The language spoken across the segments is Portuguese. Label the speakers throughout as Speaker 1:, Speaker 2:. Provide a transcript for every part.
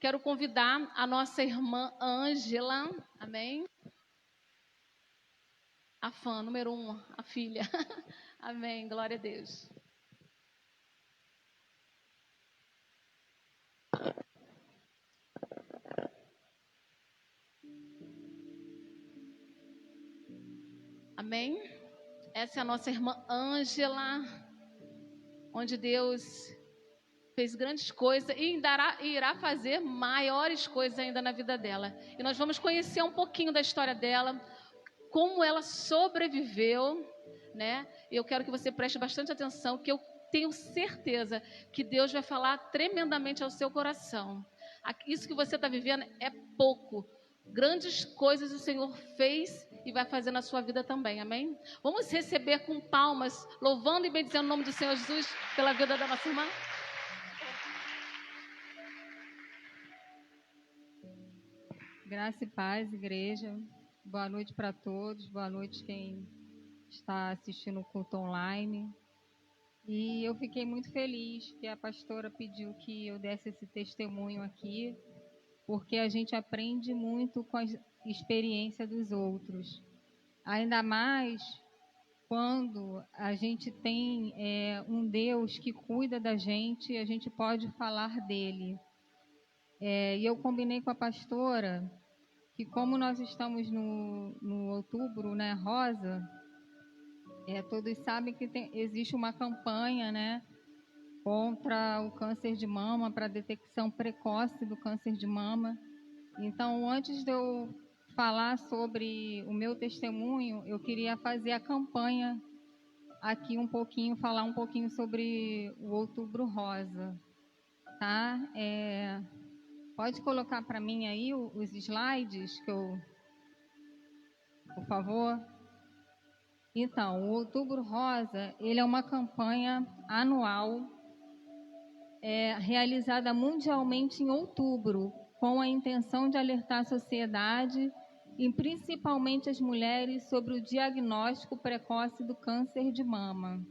Speaker 1: Quero convidar a nossa irmã Ângela, amém? A fã, número 1, a filha. Amém, glória a Deus. Amém? Essa é a nossa irmã Ângela, onde Deus fez grandes coisas e irá fazer maiores coisas ainda na vida dela. E nós vamos conhecer um pouquinho da história dela, como ela sobreviveu, né? Eu quero que você preste bastante atenção, que eu tenho certeza que Deus vai falar tremendamente ao seu coração. Isso que você está vivendo é pouco. Grandes coisas o Senhor fez e vai fazer na sua vida também, amém? Vamos receber com palmas, louvando e bendizendo o nome do Senhor Jesus pela vida da nossa irmã.
Speaker 2: Graça e paz, igreja. Boa noite para todos. Boa noite quem está assistindo o culto online. E eu fiquei muito feliz que a pastora pediu que eu desse esse testemunho aqui, porque a gente aprende muito com a experiência dos outros. Ainda mais quando a gente tem um Deus que cuida da gente, a gente pode falar dele. E eu combinei com a pastora que, como nós estamos no outubro, né, rosa, todos sabem que existe uma campanha, né, contra o câncer de mama, para detecção precoce do câncer de mama. Então, antes de eu falar sobre o meu testemunho, eu queria fazer a campanha aqui um pouquinho, falar um pouquinho sobre o outubro rosa, tá? Pode colocar para mim aí os slides por favor. Então, o Outubro Rosa, ele é uma campanha anual realizada mundialmente em outubro, com a intenção de alertar a sociedade e principalmente as mulheres sobre o diagnóstico precoce do câncer de mama.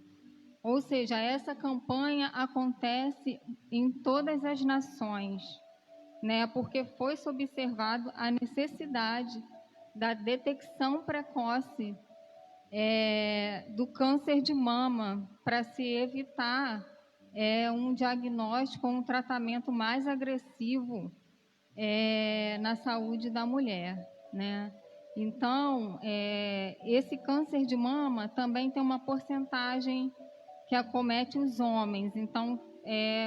Speaker 2: Ou seja, essa campanha acontece em todas as nações, né? Porque foi observado a necessidade da detecção precoce do câncer de mama, para se evitar um diagnóstico, um tratamento mais agressivo na saúde da mulher, né? Então, esse câncer de mama também tem uma porcentagem que acomete os homens. Então,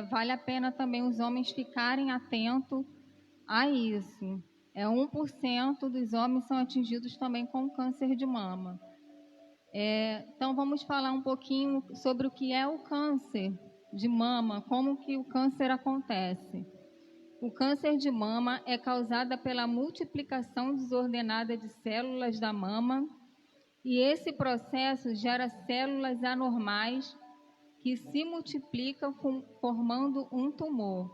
Speaker 2: vale a pena também os homens ficarem atentos a isso. 1% dos homens são atingidos também com câncer de mama. Então, vamos falar um pouquinho sobre o que é o câncer de mama, como que o câncer acontece. O câncer de mama é causado pela multiplicação desordenada de células da mama, e esse processo gera células anormais que se multiplicam formando um tumor.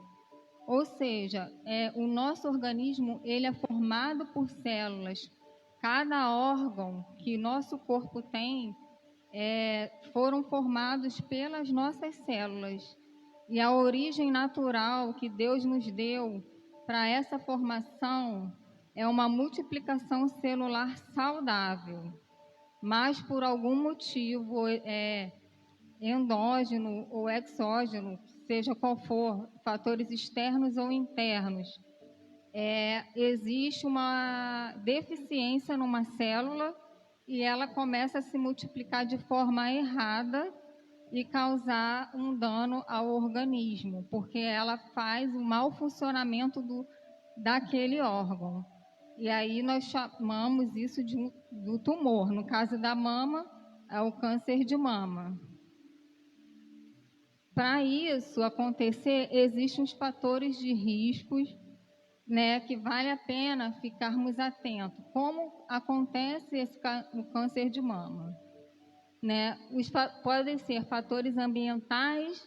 Speaker 2: Ou seja, o nosso organismo ele é formado por células. Cada órgão que nosso corpo tem foram formados pelas nossas células. E a origem natural que Deus nos deu para essa formação é uma multiplicação celular saudável. Mas por algum motivo endógeno ou exógeno, seja qual for, fatores externos ou internos, existe uma deficiência numa célula e ela começa a se multiplicar de forma errada e causar um dano ao organismo, porque ela faz o mau funcionamento daquele órgão. E aí nós chamamos isso do tumor. No caso da mama, é o câncer de mama. Para isso acontecer, existem os fatores de riscos, né, que vale a pena ficarmos atentos. Como acontece o câncer de mama? Né? Podem ser fatores ambientais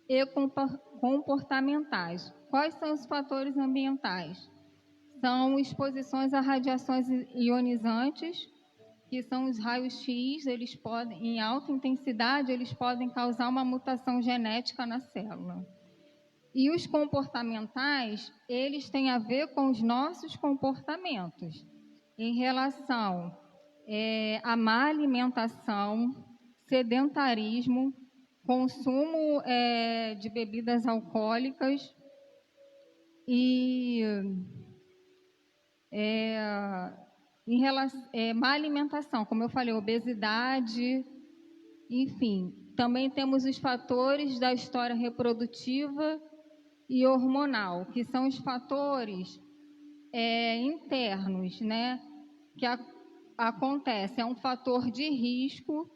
Speaker 2: e comportamentais. Quais são os fatores ambientais? São exposições a radiações ionizantes, que são os raios-x, eles podem, em alta intensidade, eles podem causar uma mutação genética na célula. E os comportamentais, eles têm a ver com os nossos comportamentos em relação à má alimentação, sedentarismo, consumo de bebidas alcoólicas e em relação má alimentação, como eu falei, obesidade, enfim. Também temos os fatores da história reprodutiva e hormonal, que são os fatores internos, né, que acontece. É um fator de risco,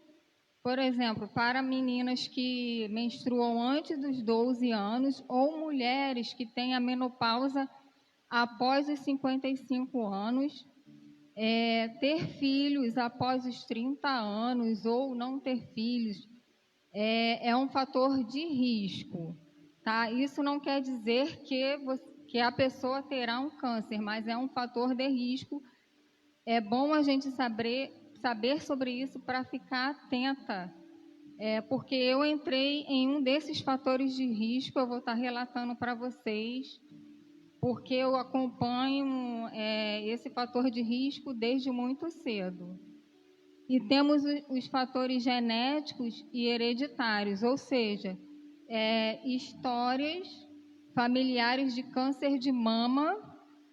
Speaker 2: por exemplo, para meninas que menstruam antes dos 12 anos ou mulheres que têm a menopausa após os 55 anos, ter filhos após os 30 anos ou não ter filhos é um fator de risco. Tá? Isso não quer dizer que a pessoa terá um câncer, mas é um fator de risco. É bom a gente saber sobre isso para ficar atenta, porque eu entrei em um desses fatores de risco, eu vou estar relatando para vocês, porque eu acompanho esse fator de risco desde muito cedo. E temos os fatores genéticos e hereditários, ou seja, histórias familiares de câncer de mama,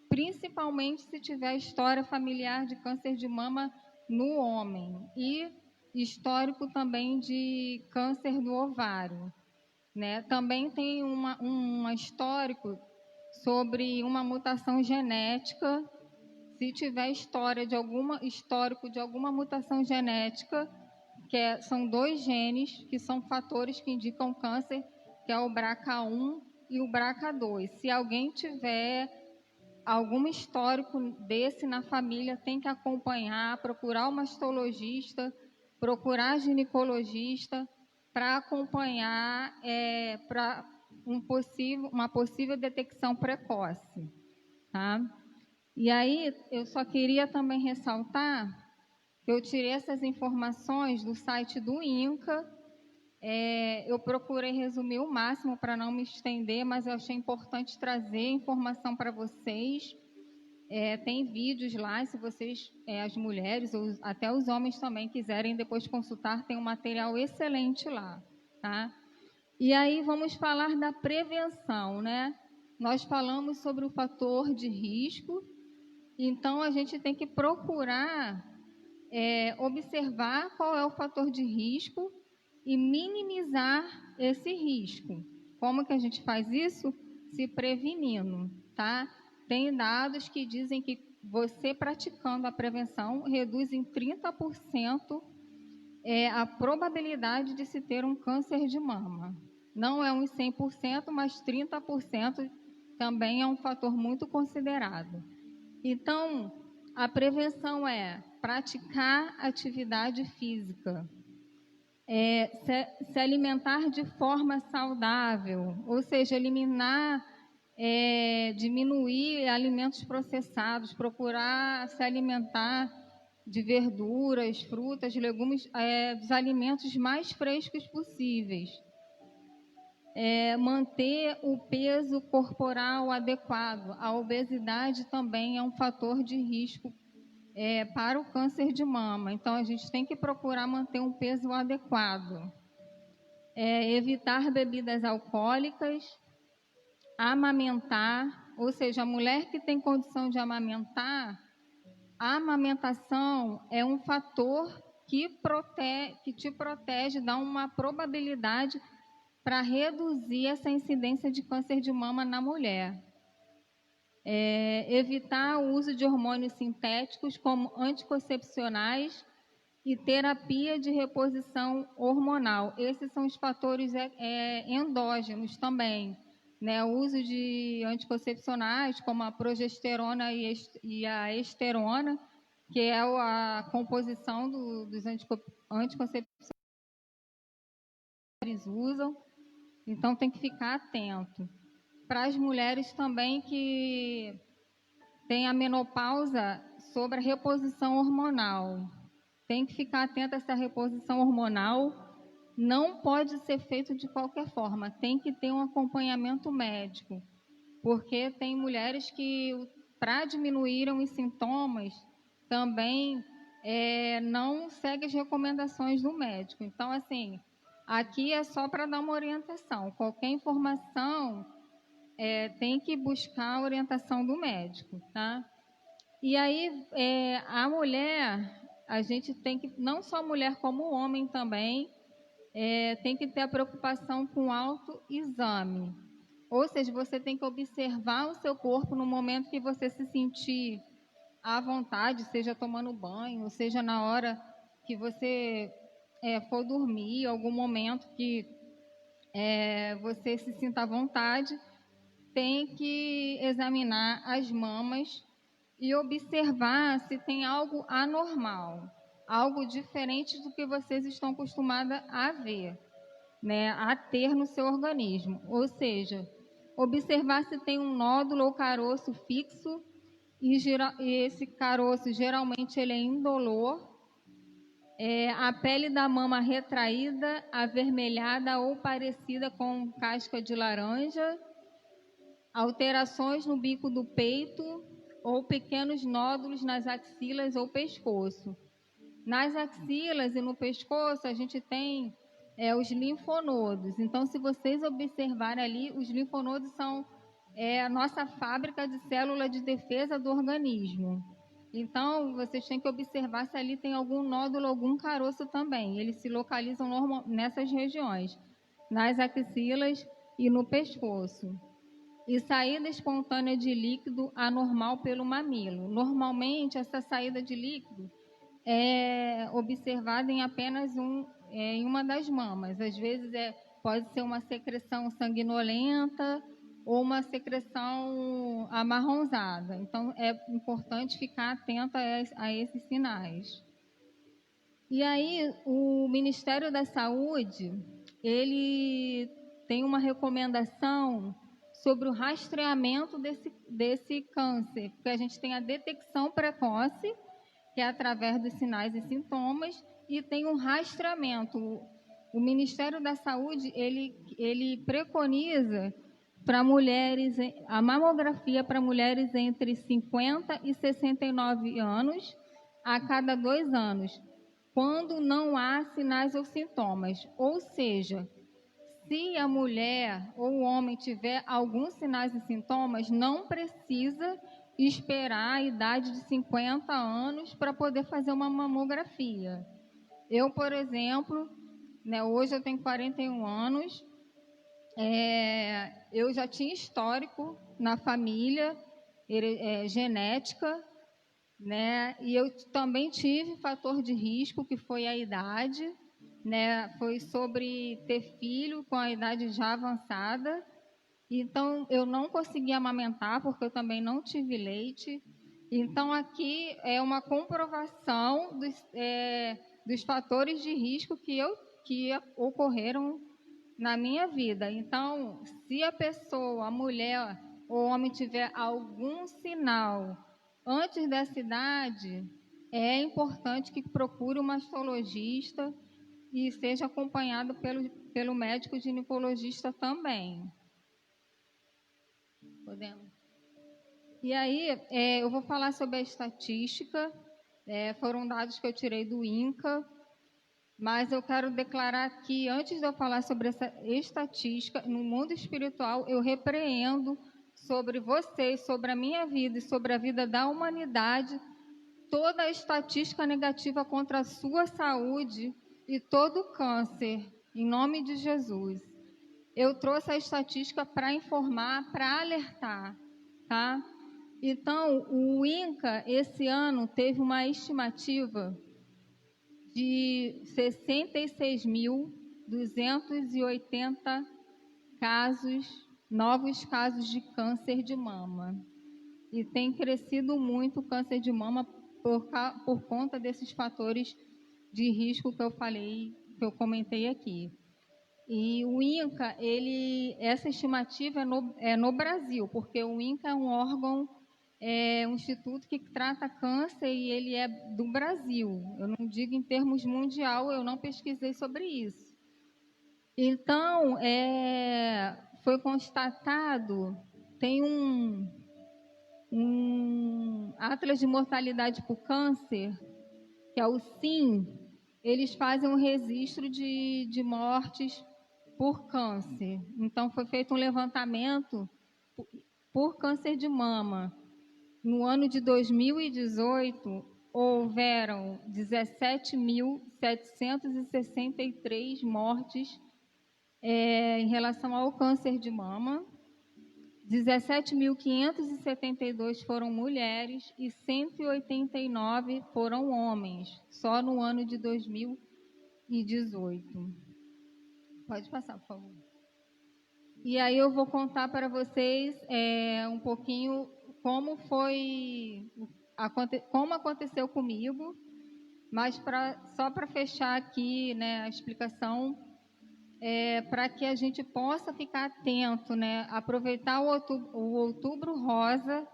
Speaker 2: principalmente se tiver história familiar de câncer de mama no homem, e histórico também de câncer do ovário, né? Também tem um histórico sobre uma mutação genética. Se tiver histórico de alguma mutação genética, são 2 genes que são fatores que indicam câncer, que é o BRCA1 e o BRCA2. Se alguém tiver algum histórico desse na família, tem que acompanhar, procurar o mastologista, procurar ginecologista para acompanhar para uma possível detecção precoce. Tá? E aí, eu só queria também ressaltar que eu tirei essas informações do site do INCA. Eu procurei resumir o máximo para não me estender, mas eu achei importante trazer informação para vocês. Tem vídeos lá, se vocês, as mulheres, ou até os homens também, quiserem depois consultar, tem um material excelente lá. Tá? E aí, vamos falar da prevenção, né? Nós falamos sobre o fator de risco. Então, a gente tem que procurar observar qual é o fator de risco e minimizar esse risco. Como que a gente faz isso? Se prevenindo, tá? Tem dados que dizem que você praticando a prevenção reduz em 30% a probabilidade de se ter um câncer de mama. Não é uns 100%, mas 30% também é um fator muito considerado. Então, a prevenção é praticar atividade física, se alimentar de forma saudável, ou seja, diminuir alimentos processados, procurar se alimentar de verduras, frutas, legumes, dos alimentos mais frescos possíveis. Manter o peso corporal adequado. A obesidade também é um fator de risco para o câncer de mama. Então, a gente tem que procurar manter um peso adequado. Evitar bebidas alcoólicas, amamentar, ou seja, a mulher que tem condição de amamentar, a amamentação é um fator que te protege, dá uma probabilidade para reduzir essa incidência de câncer de mama na mulher. Evitar o uso de hormônios sintéticos como anticoncepcionais e terapia de reposição hormonal. Esses são os fatores endógenos também, né? O uso de anticoncepcionais como a progesterona e a esterona, que é a composição dos anticoncepcionais que eles usam. Então, tem que ficar atento. Para as mulheres também que têm a menopausa, sobre a reposição hormonal. Tem que ficar atento a essa reposição hormonal, não pode ser feito de qualquer forma, tem que ter um acompanhamento médico, porque tem mulheres que, para diminuírem os sintomas, também não seguem as recomendações do médico. Então, assim, aqui é só para dar uma orientação. Qualquer informação tem que buscar a orientação do médico, tá? E aí, a mulher, a gente tem que, não só a mulher como o homem também, tem que ter a preocupação com o autoexame. Ou seja, você tem que observar o seu corpo no momento que você se sentir à vontade, seja tomando banho, seja na hora que você for dormir, algum momento que você se sinta à vontade, tem que examinar as mamas e observar se tem algo anormal, algo diferente do que vocês estão acostumadas a ver, né, a ter no seu organismo. Ou seja, observar se tem um nódulo ou caroço fixo, e esse caroço geralmente ele é indolor, a pele da mama retraída, avermelhada ou parecida com casca de laranja, alterações no bico do peito ou pequenos nódulos nas axilas ou pescoço. Nas axilas e no pescoço a gente tem os linfonodos. Então, se vocês observarem ali, os linfonodos são a nossa fábrica de célula de defesa do organismo. Então, vocês têm que observar se ali tem algum nódulo, algum caroço também. Eles se localizam nessas regiões, nas axilas e no pescoço. E saída espontânea de líquido anormal pelo mamilo. Normalmente, essa saída de líquido é observada em apenas em uma das mamas. Às vezes pode ser uma secreção sanguinolenta ou uma secreção amarronzada. Então, é importante ficar atenta a esses sinais. E aí, o Ministério da Saúde, ele tem uma recomendação sobre o rastreamento desse câncer, porque a gente tem a detecção precoce, que é através dos sinais e sintomas, e tem um rastreamento. O Ministério da Saúde, ele preconiza para mulheres, a mamografia para mulheres entre 50 e 69 anos, a cada 2 anos, quando não há sinais ou sintomas. Ou seja, se a mulher ou o homem tiver alguns sinais e sintomas, não precisa esperar a idade de 50 anos para poder fazer uma mamografia. Eu, por exemplo, hoje eu tenho 41 anos, eu já tinha histórico na família, genética, né? E eu também tive fator de risco, que foi a idade, né? Foi sobre ter filho com a idade já avançada. Então, eu não consegui amamentar, porque eu também não tive leite. Então, aqui é uma comprovação dos fatores de risco que ocorreram na minha vida. Então, se a pessoa, a mulher ou homem tiver algum sinal antes dessa idade, é importante que procure um mastologista e seja acompanhado pelo médico ginecologista também. Podemos? E aí, eu vou falar sobre a estatística. Foram dados que eu tirei do INCA, mas eu quero declarar que, antes de eu falar sobre essa estatística, no mundo espiritual, eu repreendo sobre vocês, sobre a minha vida e sobre a vida da humanidade, toda a estatística negativa contra a sua saúde e todo o câncer, em nome de Jesus. Eu trouxe a estatística para informar, para alertar, tá? Então, o INCA, esse ano, teve uma estimativa de 66.280 novos casos de câncer de mama. E tem crescido muito o câncer de mama por conta desses fatores de risco que eu falei, que eu comentei aqui. E o INCA, essa estimativa é no Brasil, porque o INCA é um órgão, um instituto que trata câncer e ele é do Brasil. Eu não digo em termos mundial, eu não pesquisei sobre isso. Então, foi constatado, tem um Atlas de Mortalidade por Câncer, que é o CIM, eles fazem um registro de mortes por câncer. Então, foi feito um levantamento por câncer de mama. No ano de 2018, houveram 17.763 mortes em relação ao câncer de mama. 17.572 foram mulheres e 189 foram homens, só no ano de 2018. Pode passar, por favor. E aí eu vou contar para vocês um pouquinho como aconteceu comigo, mas só para fechar aqui, né, a explicação, para que a gente possa ficar atento, né, aproveitar o Outubro Rosa.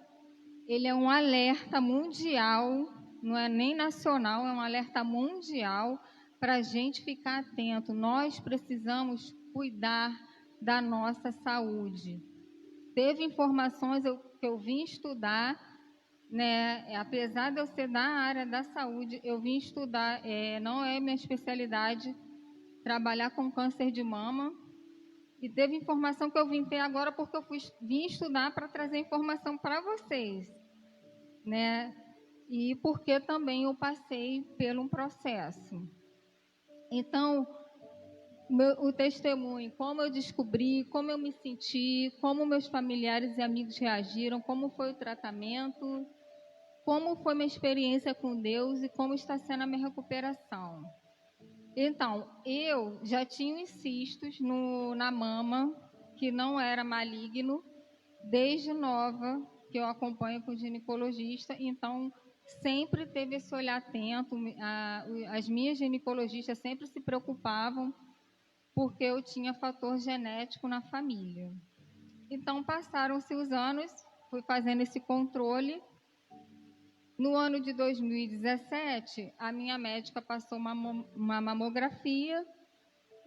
Speaker 2: Ele é um alerta mundial, não é nem nacional, é um alerta mundial para a gente ficar atento. Nós precisamos cuidar da nossa saúde. Teve informações que eu vim estudar, né? Apesar de eu ser da área da saúde, eu vim estudar, não é minha especialidade trabalhar com câncer de mama. E teve informação que eu vim ter agora porque eu vim estudar para trazer informação para vocês, né? E porque também eu passei por um processo. Então, o testemunho, como eu descobri, como eu me senti, como meus familiares e amigos reagiram, como foi o tratamento, como foi minha experiência com Deus e como está sendo a minha recuperação. Então, eu já tinha cistos na mama, que não era maligno, desde nova, que eu acompanho com o ginecologista. Então, sempre teve esse olhar atento. As minhas ginecologistas sempre se preocupavam, porque eu tinha fator genético na família. Então, passaram-se os anos, fui fazendo esse controle. No ano de 2017, a minha médica passou uma mamografia,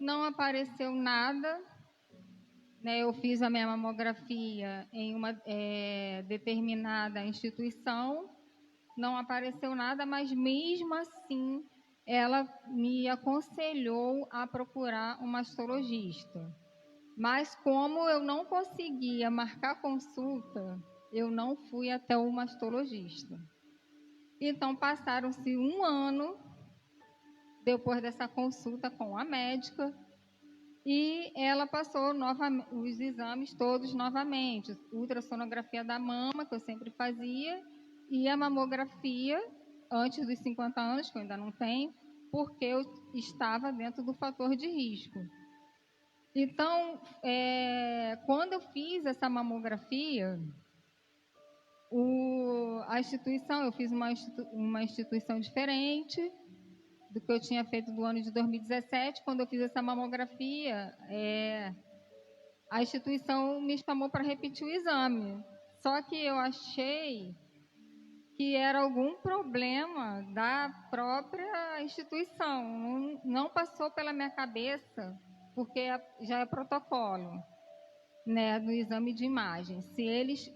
Speaker 2: não apareceu nada, né? Eu fiz a minha mamografia em uma determinada instituição, não apareceu nada, mas mesmo assim ela me aconselhou a procurar um mastologista. Mas como eu não conseguia marcar consulta, eu não fui até o mastologista. Então, passaram-se um ano depois dessa consulta com a médica e ela passou os exames todos novamente. Ultrassonografia da mama, que eu sempre fazia, e a mamografia antes dos 50 anos, que eu ainda não tenho, porque eu estava dentro do fator de risco. Então, quando eu fiz essa mamografia, a instituição, eu fiz uma instituição diferente do que eu tinha feito do ano de 2017. Quando eu fiz essa mamografia, a instituição me chamou para repetir o exame. Só que eu achei que era algum problema da própria instituição. Não passou pela minha cabeça, porque já é protocolo, né, no exame de imagem. Se eles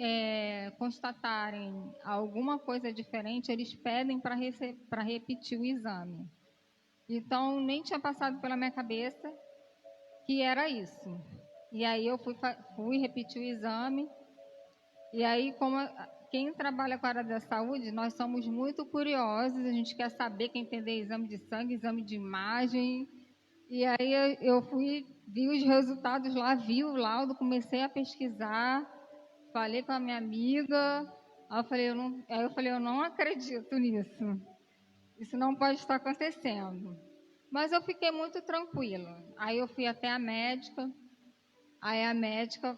Speaker 2: constatarem alguma coisa diferente, eles pedem para repetir o exame. Então, nem tinha passado pela minha cabeça que era isso. E aí eu fui repetir o exame. E aí, como quem trabalha com a área da saúde, nós somos muito curiosos, a gente quer saber, quer entender exame de sangue, exame de imagem. E aí eu vi os resultados lá, vi o laudo, comecei a pesquisar, falei com a minha amiga, aí eu falei, eu não acredito nisso. Isso não pode estar acontecendo. Mas eu fiquei muito tranquila. Aí eu fui até a médica, aí a médica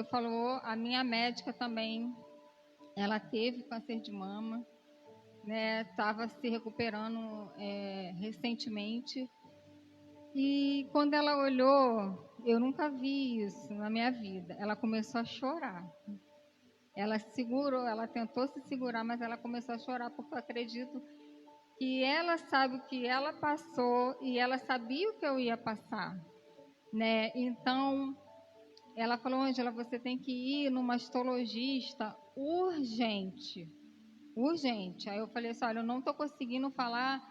Speaker 2: falou, a minha médica também, ela teve câncer de mama, né? Estava se recuperando recentemente. E quando ela olhou, eu nunca vi isso na minha vida. Ela começou a chorar. Ela segurou, ela tentou se segurar, mas ela começou a chorar, porque eu acredito que ela sabe o que ela passou e ela sabia o que eu ia passar. né? Então, ela falou, Ângela, você tem que ir no mastologista urgente. Urgente. Aí eu falei assim, olha, eu não estou conseguindo falar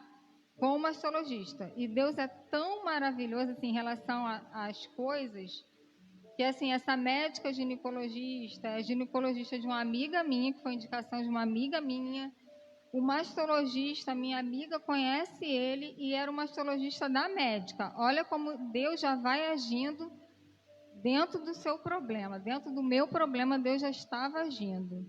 Speaker 2: com o mastologista. E Deus é tão maravilhoso assim, em relação às coisas, que assim, essa médica ginecologista, é ginecologista de uma amiga minha, que foi indicação de uma amiga minha. O mastologista, minha amiga conhece ele e era o mastologista da médica. Olha como Deus já vai agindo dentro do seu problema, dentro do meu problema, Deus já estava agindo.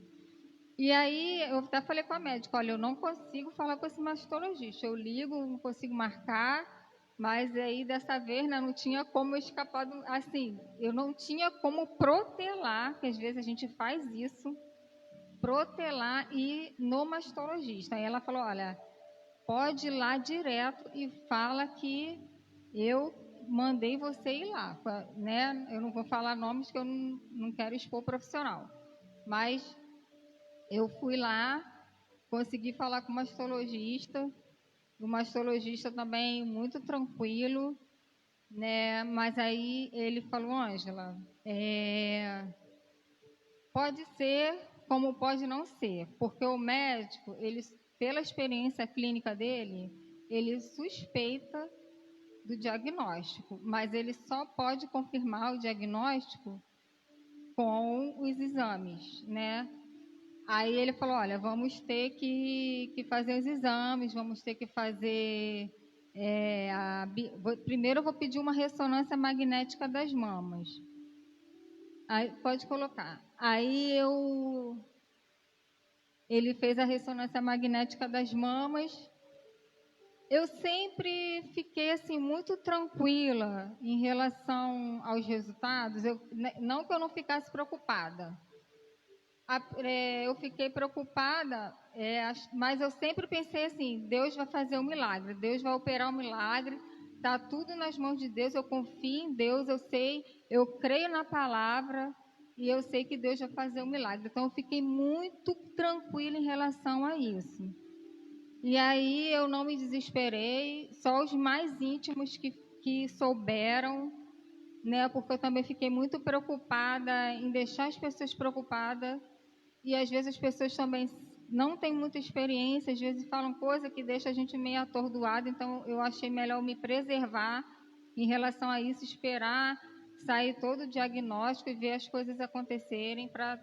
Speaker 2: E aí eu até falei com a médica, olha, eu não consigo falar com esse mastologista, eu ligo, não consigo marcar, mas aí dessa vez, né, não tinha como eu escapar, assim, eu não tinha como protelar, que às vezes a gente faz isso, protelar e ir no mastologista. Aí ela falou, olha, pode ir lá direto e fala que eu mandei você ir lá, né? Eu não vou falar nomes que eu não quero expor profissional, mas eu fui lá, consegui falar com o mastologista também muito tranquilo, né? Mas aí ele falou, Ângela, pode ser como pode não ser, porque o médico, ele, pela experiência clínica dele, ele suspeita do diagnóstico, mas ele só pode confirmar o diagnóstico com os exames, né? Aí ele falou, olha, vamos ter que fazer os exames, vamos ter que fazer... primeiro eu vou pedir uma ressonância magnética das mamas. Aí, pode colocar. Aí ele fez a ressonância magnética das mamas. Eu sempre fiquei assim muito tranquila em relação aos resultados. Não que eu não ficasse preocupada. Eu fiquei preocupada, mas eu sempre pensei assim, Deus vai fazer um milagre, Deus vai operar um milagre, está tudo nas mãos de Deus, eu confio em Deus, eu sei, eu creio na palavra e eu sei que Deus vai fazer um milagre. Então, eu fiquei muito tranquila em relação a isso. E aí, eu não me desesperei, só os mais íntimos que souberam, né, porque eu também fiquei muito preocupada em deixar as pessoas preocupadas. E às vezes as pessoas também não têm muita experiência, às vezes falam coisa que deixa a gente meio atordoado, então eu achei melhor me preservar em relação a isso, esperar sair todo o diagnóstico e ver as coisas acontecerem para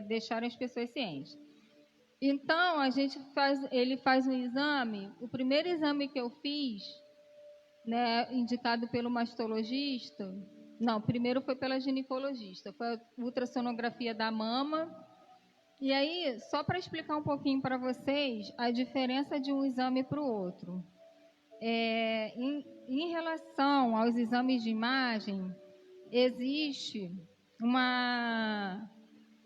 Speaker 2: deixar as pessoas cientes. Então, ele faz um exame, o primeiro exame que eu fiz, né, indicado pelo mastologista, não, primeiro foi pela ginecologista, foi a ultrassonografia da mama. E aí, só para explicar um pouquinho para vocês a diferença de um exame para o outro. Em relação aos exames de imagem, existe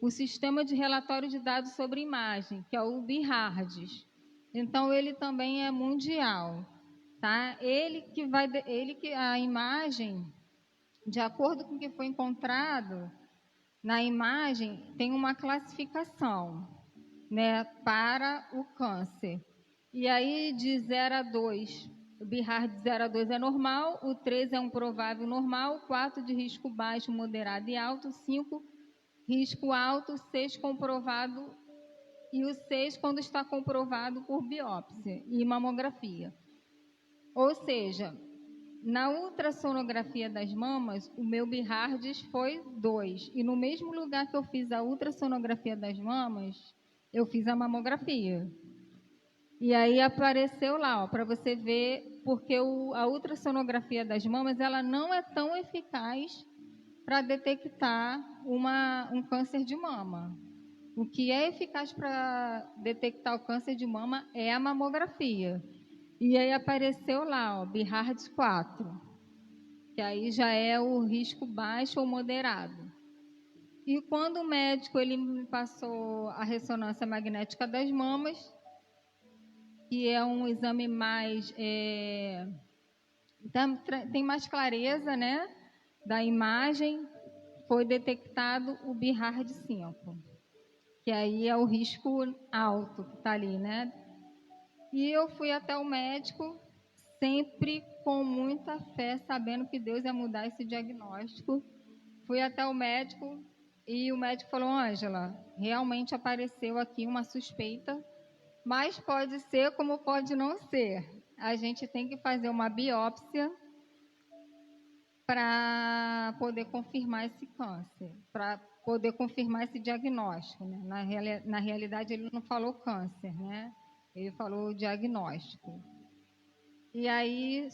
Speaker 2: o sistema de relatório de dados sobre imagem, que é o BIRARDS. Então, ele também é mundial. Tá? A imagem, de acordo com o que foi encontrado, na imagem tem uma classificação, né, para o câncer. E aí de 0 a 2, o BIRARD de 0 a 2 é normal, o 3 é um provável normal, 4 de risco baixo, moderado e alto, 5 risco alto, 6 comprovado, e o 6 quando está comprovado por biópsia e mamografia. Ou seja, na ultrassonografia das mamas, o meu BIRARDS foi 2. E no mesmo lugar que eu fiz a ultrassonografia das mamas, eu fiz a mamografia. E aí apareceu lá, para você ver, porque a ultrassonografia das mamas, ela não é tão eficaz para detectar um câncer de mama. O que é eficaz para detectar o câncer de mama é a mamografia. E aí apareceu lá, BIRARDS 4, que aí já é o risco baixo ou moderado. E quando o médico ele me passou a ressonância magnética das mamas, que é um exame mais tem mais clareza, né, da imagem, foi detectado o BIRARD 5, que aí é o risco alto que está ali, né? E eu fui até o médico sempre com muita fé, sabendo que Deus ia mudar esse diagnóstico. Fui até o médico e o médico falou: Ângela, realmente apareceu aqui uma suspeita, mas pode ser como pode não ser. A gente tem que fazer uma biópsia para poder confirmar esse câncer, para poder confirmar esse diagnóstico, né? Na realidade, ele não falou câncer, né? Ele falou diagnóstico. E aí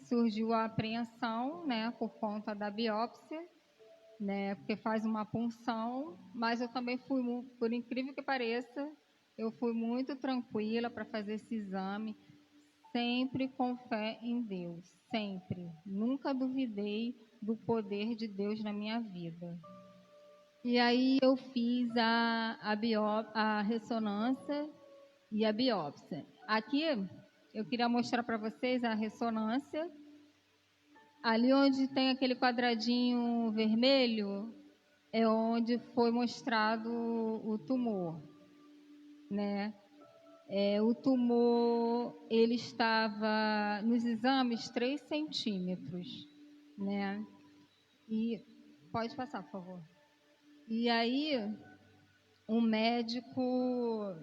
Speaker 2: surgiu a apreensão, né, por conta da biópsia, né, porque faz uma punção, mas eu também fui, por incrível que pareça, eu fui muito tranquila para fazer esse exame, sempre com fé em Deus, sempre. Nunca duvidei do poder de Deus na minha vida. E aí eu fiz a ressonância e a biópsia. Aqui eu queria mostrar para vocês a ressonância. Ali onde tem aquele quadradinho vermelho é onde foi mostrado o tumor, né? O tumor, ele estava nos exames 3 centímetros, né? E pode passar, por favor. E aí o médico,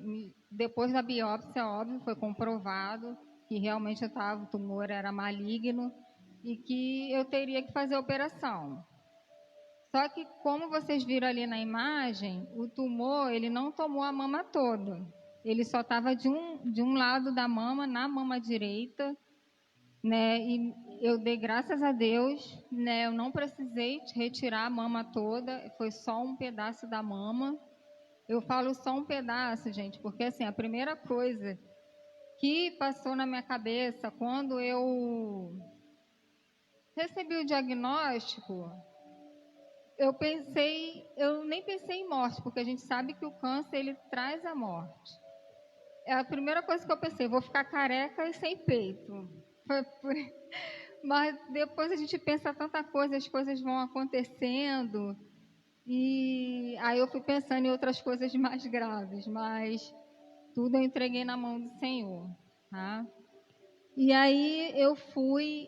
Speaker 2: depois da biópsia, óbvio, foi comprovado que realmente o tumor era maligno e que eu teria que fazer a operação. Só que, como vocês viram ali na imagem, o tumor, ele não tomou a mama toda. Ele só estava de um lado da mama, na mama direita, né? E eu dei graças a Deus, né? Eu não precisei retirar a mama toda, foi só um pedaço da mama. Eu falo só um pedaço, gente, porque assim, a primeira coisa que passou na minha cabeça quando eu recebi o diagnóstico, eu nem pensei em morte, porque a gente sabe que o câncer, ele traz a morte. É a primeira coisa que eu pensei, vou ficar careca e sem peito. Mas depois a gente pensa tanta coisa, as coisas vão acontecendo, e aí eu fui pensando em outras coisas mais graves, mas tudo eu entreguei na mão do Senhor, tá? E aí eu fui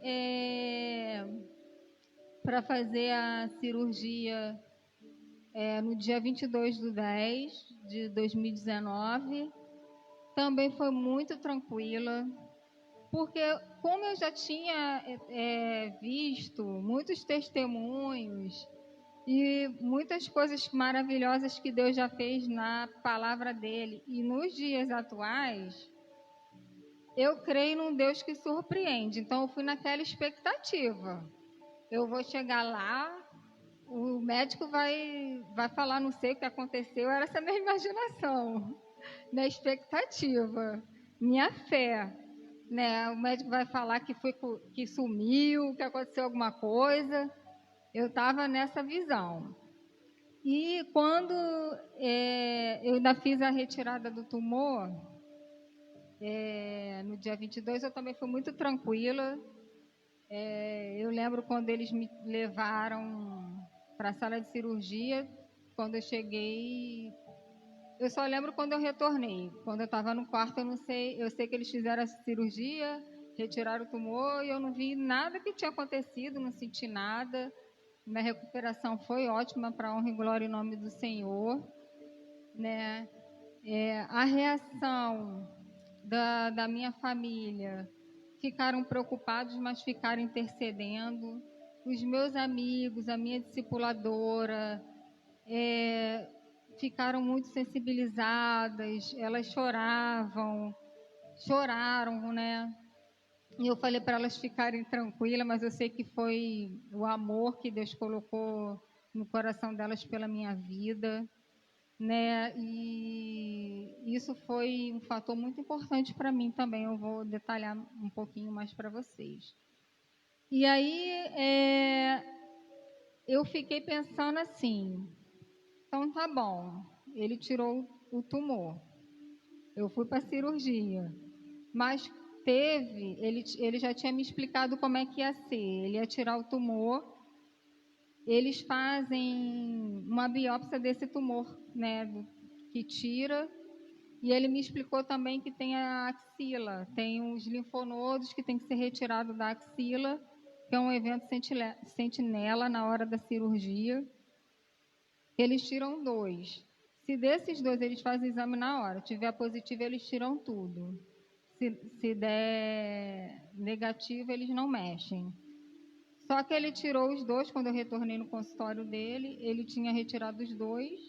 Speaker 2: para fazer a cirurgia no dia 22/10/2019. Também foi muito tranquila, porque como eu já tinha visto muitos testemunhos e muitas coisas maravilhosas que Deus já fez na palavra dele, e nos dias atuais, eu creio num Deus que surpreende. Então eu fui naquela expectativa. Eu vou chegar lá, o médico vai falar, não sei o que aconteceu, era essa minha imaginação, minha expectativa, minha fé, né? O médico vai falar que sumiu, que aconteceu alguma coisa. Eu estava nessa visão. E quando eu ainda fiz a retirada do tumor, no dia 22, eu também fui muito tranquila. Eu lembro quando eles me levaram para a sala de cirurgia, quando eu cheguei, eu só lembro quando eu retornei. Quando eu estava no quarto, eu não sei, eu sei que eles fizeram a cirurgia, retiraram o tumor e eu não vi nada que tinha acontecido, não senti nada. Minha recuperação foi ótima, para a honra e glória em nome do Senhor, né? A reação da minha família, ficaram preocupados, mas ficaram intercedendo. Os meus amigos, a minha discipuladora, ficaram muito sensibilizadas, elas choraram, né? E eu falei para elas ficarem tranquilas, mas eu sei que foi o amor que Deus colocou no coração delas pela minha vida, né? E isso foi um fator muito importante para mim também. Eu vou detalhar um pouquinho mais para vocês. E aí eu fiquei pensando assim, então tá bom, ele tirou o tumor, eu fui para a cirurgia, mas ele já tinha me explicado como é que ia ser. Ele ia tirar o tumor, eles fazem uma biópsia desse tumor, né, que tira, E ele me explicou também que tem a axila, tem uns linfonodos que tem que ser retirado da axila, que é um evento sentinela na hora da cirurgia. Eles tiram 2. Se desses 2 eles fazem o exame na hora, tiver positivo, eles tiram tudo. Se der negativo, eles não mexem. Só que ele tirou os 2 quando eu retornei no consultório dele. Ele tinha retirado os 2.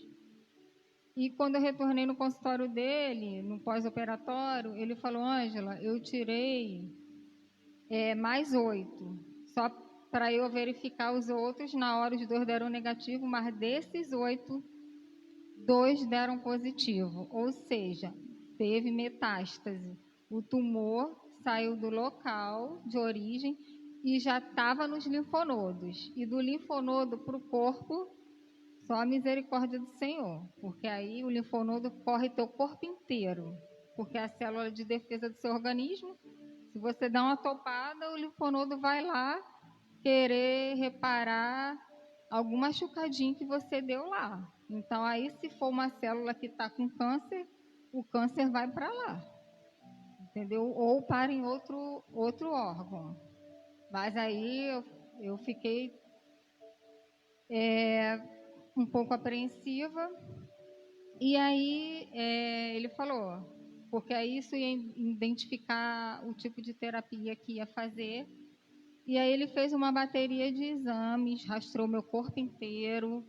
Speaker 2: E quando eu retornei no consultório dele, no pós-operatório, ele falou: Ângela, eu tirei mais 8. Só para eu verificar os outros. Na hora os 2 deram negativo, mas desses 8, 2 deram positivo. Ou seja, teve metástase. O tumor saiu do local de origem e já estava nos linfonodos. E do linfonodo para o corpo, só a misericórdia do Senhor. Porque aí o linfonodo corre teu corpo inteiro. Porque é a célula de defesa do seu organismo. Se você dá uma topada, o linfonodo vai lá querer reparar algum machucadinho que você deu lá. Então, aí, se for uma célula que está com câncer, o câncer vai para lá. Entendeu? Ou para em outro órgão. Mas aí eu fiquei um pouco apreensiva. E aí ele falou, porque aí isso ia identificar o tipo de terapia que ia fazer. E aí ele fez uma bateria de exames, rastreou meu corpo inteiro.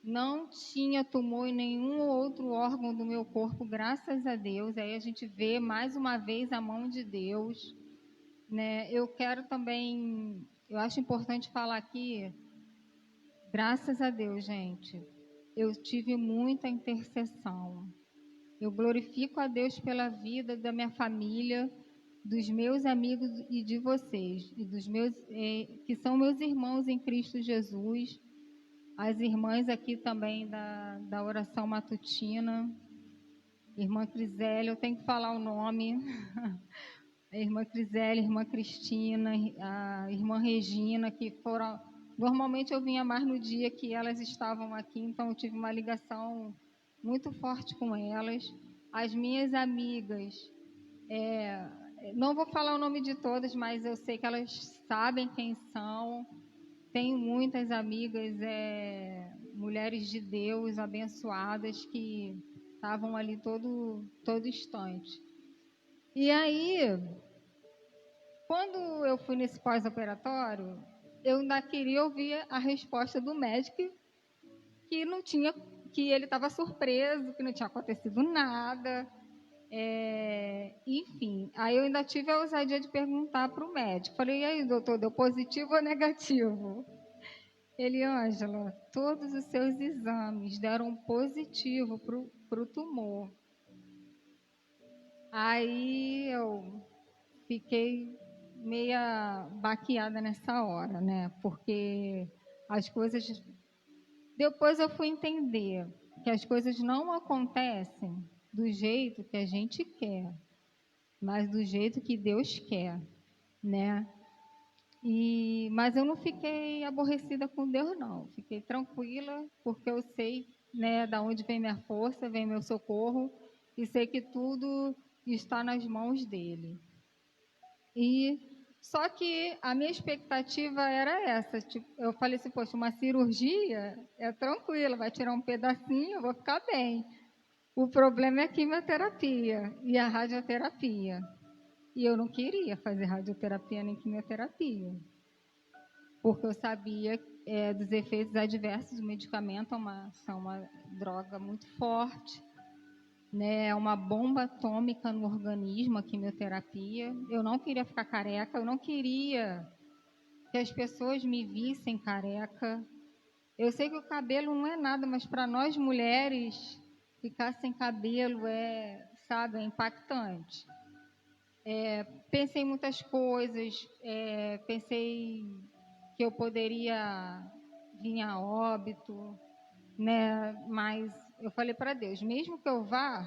Speaker 2: Não tinha tumor em nenhum outro órgão do meu corpo, graças a Deus. Aí a gente vê mais uma vez a mão de Deus, né? Eu quero também, eu acho importante falar aqui, graças a Deus, gente, eu tive muita intercessão. Eu glorifico a Deus pela vida da minha família, dos meus amigos e de vocês, e dos meus que são meus irmãos em Cristo Jesus. As irmãs aqui também da oração matutina, irmã Crisele, eu tenho que falar o nome, a irmã Crisele, irmã Cristina, a irmã Regina, que foram... Normalmente eu vinha mais no dia que elas estavam aqui, então eu tive uma ligação muito forte com elas. As minhas amigas, não vou falar o nome de todas, mas eu sei que elas sabem quem são. Tenho muitas amigas, mulheres de Deus abençoadas que estavam ali todo instante. E aí, quando eu fui nesse pós-operatório, eu ainda queria ouvir a resposta do médico que não tinha, que ele estava surpreso, que não tinha acontecido nada. Enfim, aí eu ainda tive a ousadia de perguntar para o médico. Falei, e aí, doutor, deu positivo ou negativo? Ele, Ângela, todos os seus exames deram positivo para o tumor. Aí eu fiquei meia baqueada nessa hora, né? Porque as coisas... Depois eu fui entender que as coisas não acontecem do jeito que a gente quer, mas do jeito que Deus quer, né? Mas eu não fiquei aborrecida com Deus, não. Fiquei tranquila, porque eu sei, né, da onde vem minha força, vem meu socorro, e sei que tudo está nas mãos dele. Só que a minha expectativa era essa. Tipo, eu falei assim, poxa, uma cirurgia é tranquila, vai tirar um pedacinho, eu vou ficar bem. O problema é a quimioterapia e a radioterapia. E eu não queria fazer radioterapia nem quimioterapia, porque eu sabia dos efeitos adversos do medicamento. São uma droga muito forte, né? É uma bomba atômica no organismo, a quimioterapia. Eu não queria ficar careca, eu não queria que as pessoas me vissem careca. Eu sei que o cabelo não é nada, mas para nós mulheres, ficar sem cabelo sabe, é impactante. Pensei em muitas coisas, pensei que eu poderia vir a óbito, né? Mas eu falei para Deus, mesmo que eu vá,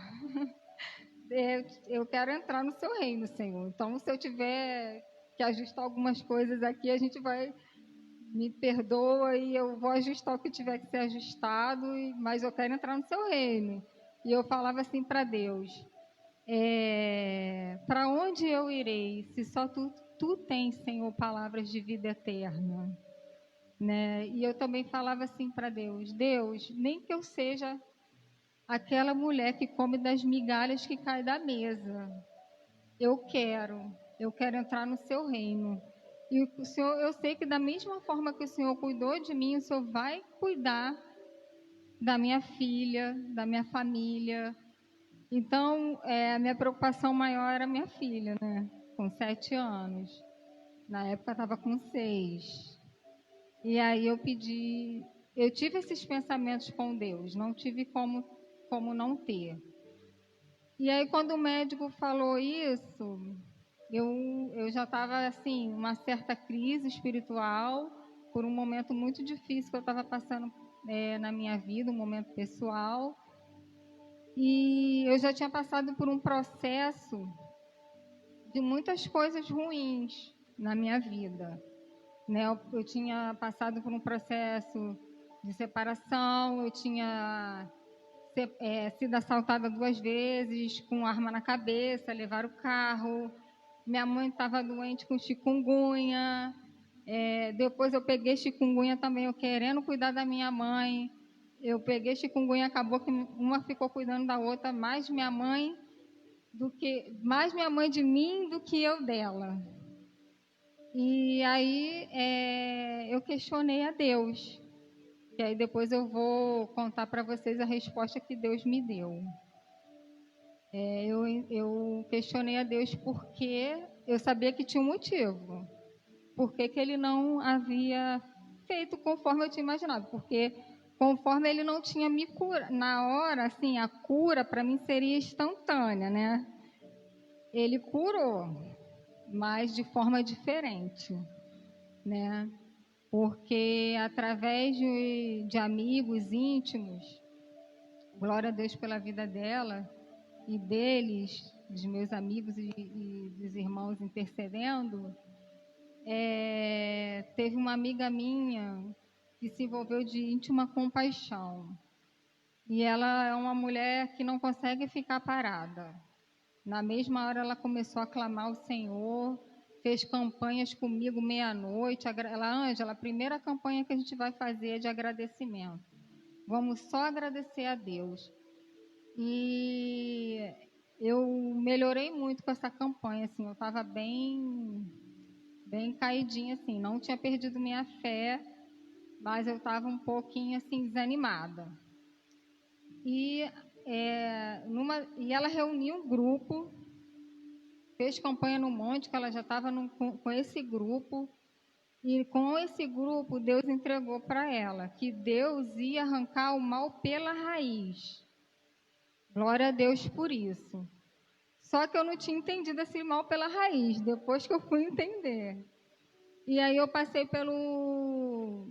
Speaker 2: eu quero entrar no seu reino, Senhor. Então, se eu tiver que ajustar algumas coisas aqui, a gente vai... Me perdoa e eu vou ajustar o que tiver que ser ajustado, mas eu quero entrar no seu reino. E eu falava assim para Deus, para onde eu irei, se só tu tens, Senhor, palavras de vida eterna? Né? E eu também falava assim para Deus, Deus, nem que eu seja aquela mulher que come das migalhas que cai da mesa. Eu quero entrar no seu reino. E o Senhor, eu sei que da mesma forma que o Senhor cuidou de mim, o Senhor vai cuidar da minha filha, da minha família. Então, a minha preocupação maior era minha filha, né? Com 7 anos. Na época estava com 6. E aí eu tive esses pensamentos com Deus, não tive como não ter. E aí quando o médico falou isso, eu já estava assim, uma certa crise espiritual, por um momento muito difícil que eu estava passando na minha vida, um momento pessoal. E eu já tinha passado por um processo de muitas coisas ruins na minha vida. Né? Eu tinha passado por um processo de separação, eu tinha sido assaltada 2 vezes, com arma na cabeça, levaram o carro. Minha mãe estava doente com chikungunya. Depois eu peguei chikungunya também, eu querendo cuidar da minha mãe. Eu peguei chikungunya, acabou que uma ficou cuidando da outra, mais minha mãe de mim do que eu dela. E aí eu questionei a Deus. E aí depois eu vou contar para vocês a resposta que Deus me deu. Eu questionei a Deus porque eu sabia que tinha um motivo. Por que Ele não havia feito conforme eu tinha imaginado? Porque conforme Ele não tinha me curado, na hora, assim, a cura para mim seria instantânea, né? Ele curou, mas de forma diferente, né? Porque através de amigos íntimos, glória a Deus pela vida dela e deles, dos meus amigos e dos irmãos intercedendo, teve uma amiga minha que se envolveu de íntima compaixão. E ela é uma mulher que não consegue ficar parada. Na mesma hora ela começou a clamar ao Senhor, fez campanhas comigo meia-noite. Ângela, a primeira campanha que a gente vai fazer é de agradecimento. Vamos só agradecer a Deus. E eu melhorei muito com essa campanha, assim, eu estava bem caidinha, assim, não tinha perdido minha fé, mas eu estava um pouquinho, assim, desanimada. E ela reuniu um grupo, fez campanha no monte, que ela já estava com esse grupo, e com esse grupo Deus entregou para ela, que Deus ia arrancar o mal pela raiz. Glória a Deus por isso. Só que eu não tinha entendido esse mal pela raiz, depois que eu fui entender. E aí eu passei pelo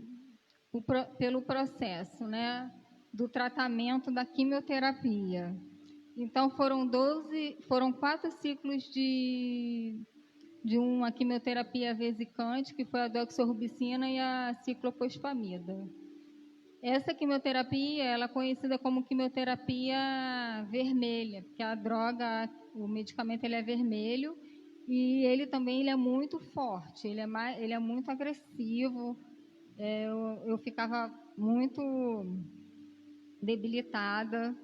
Speaker 2: processo, né, do tratamento da quimioterapia. Então foram 4 ciclos de uma quimioterapia vesicante, que foi a doxorubicina e a ciclophosphamida. Essa quimioterapia, ela é conhecida como quimioterapia vermelha, porque a droga, o medicamento, ele é vermelho e ele também é muito forte, ele é muito agressivo. Eu ficava muito debilitada.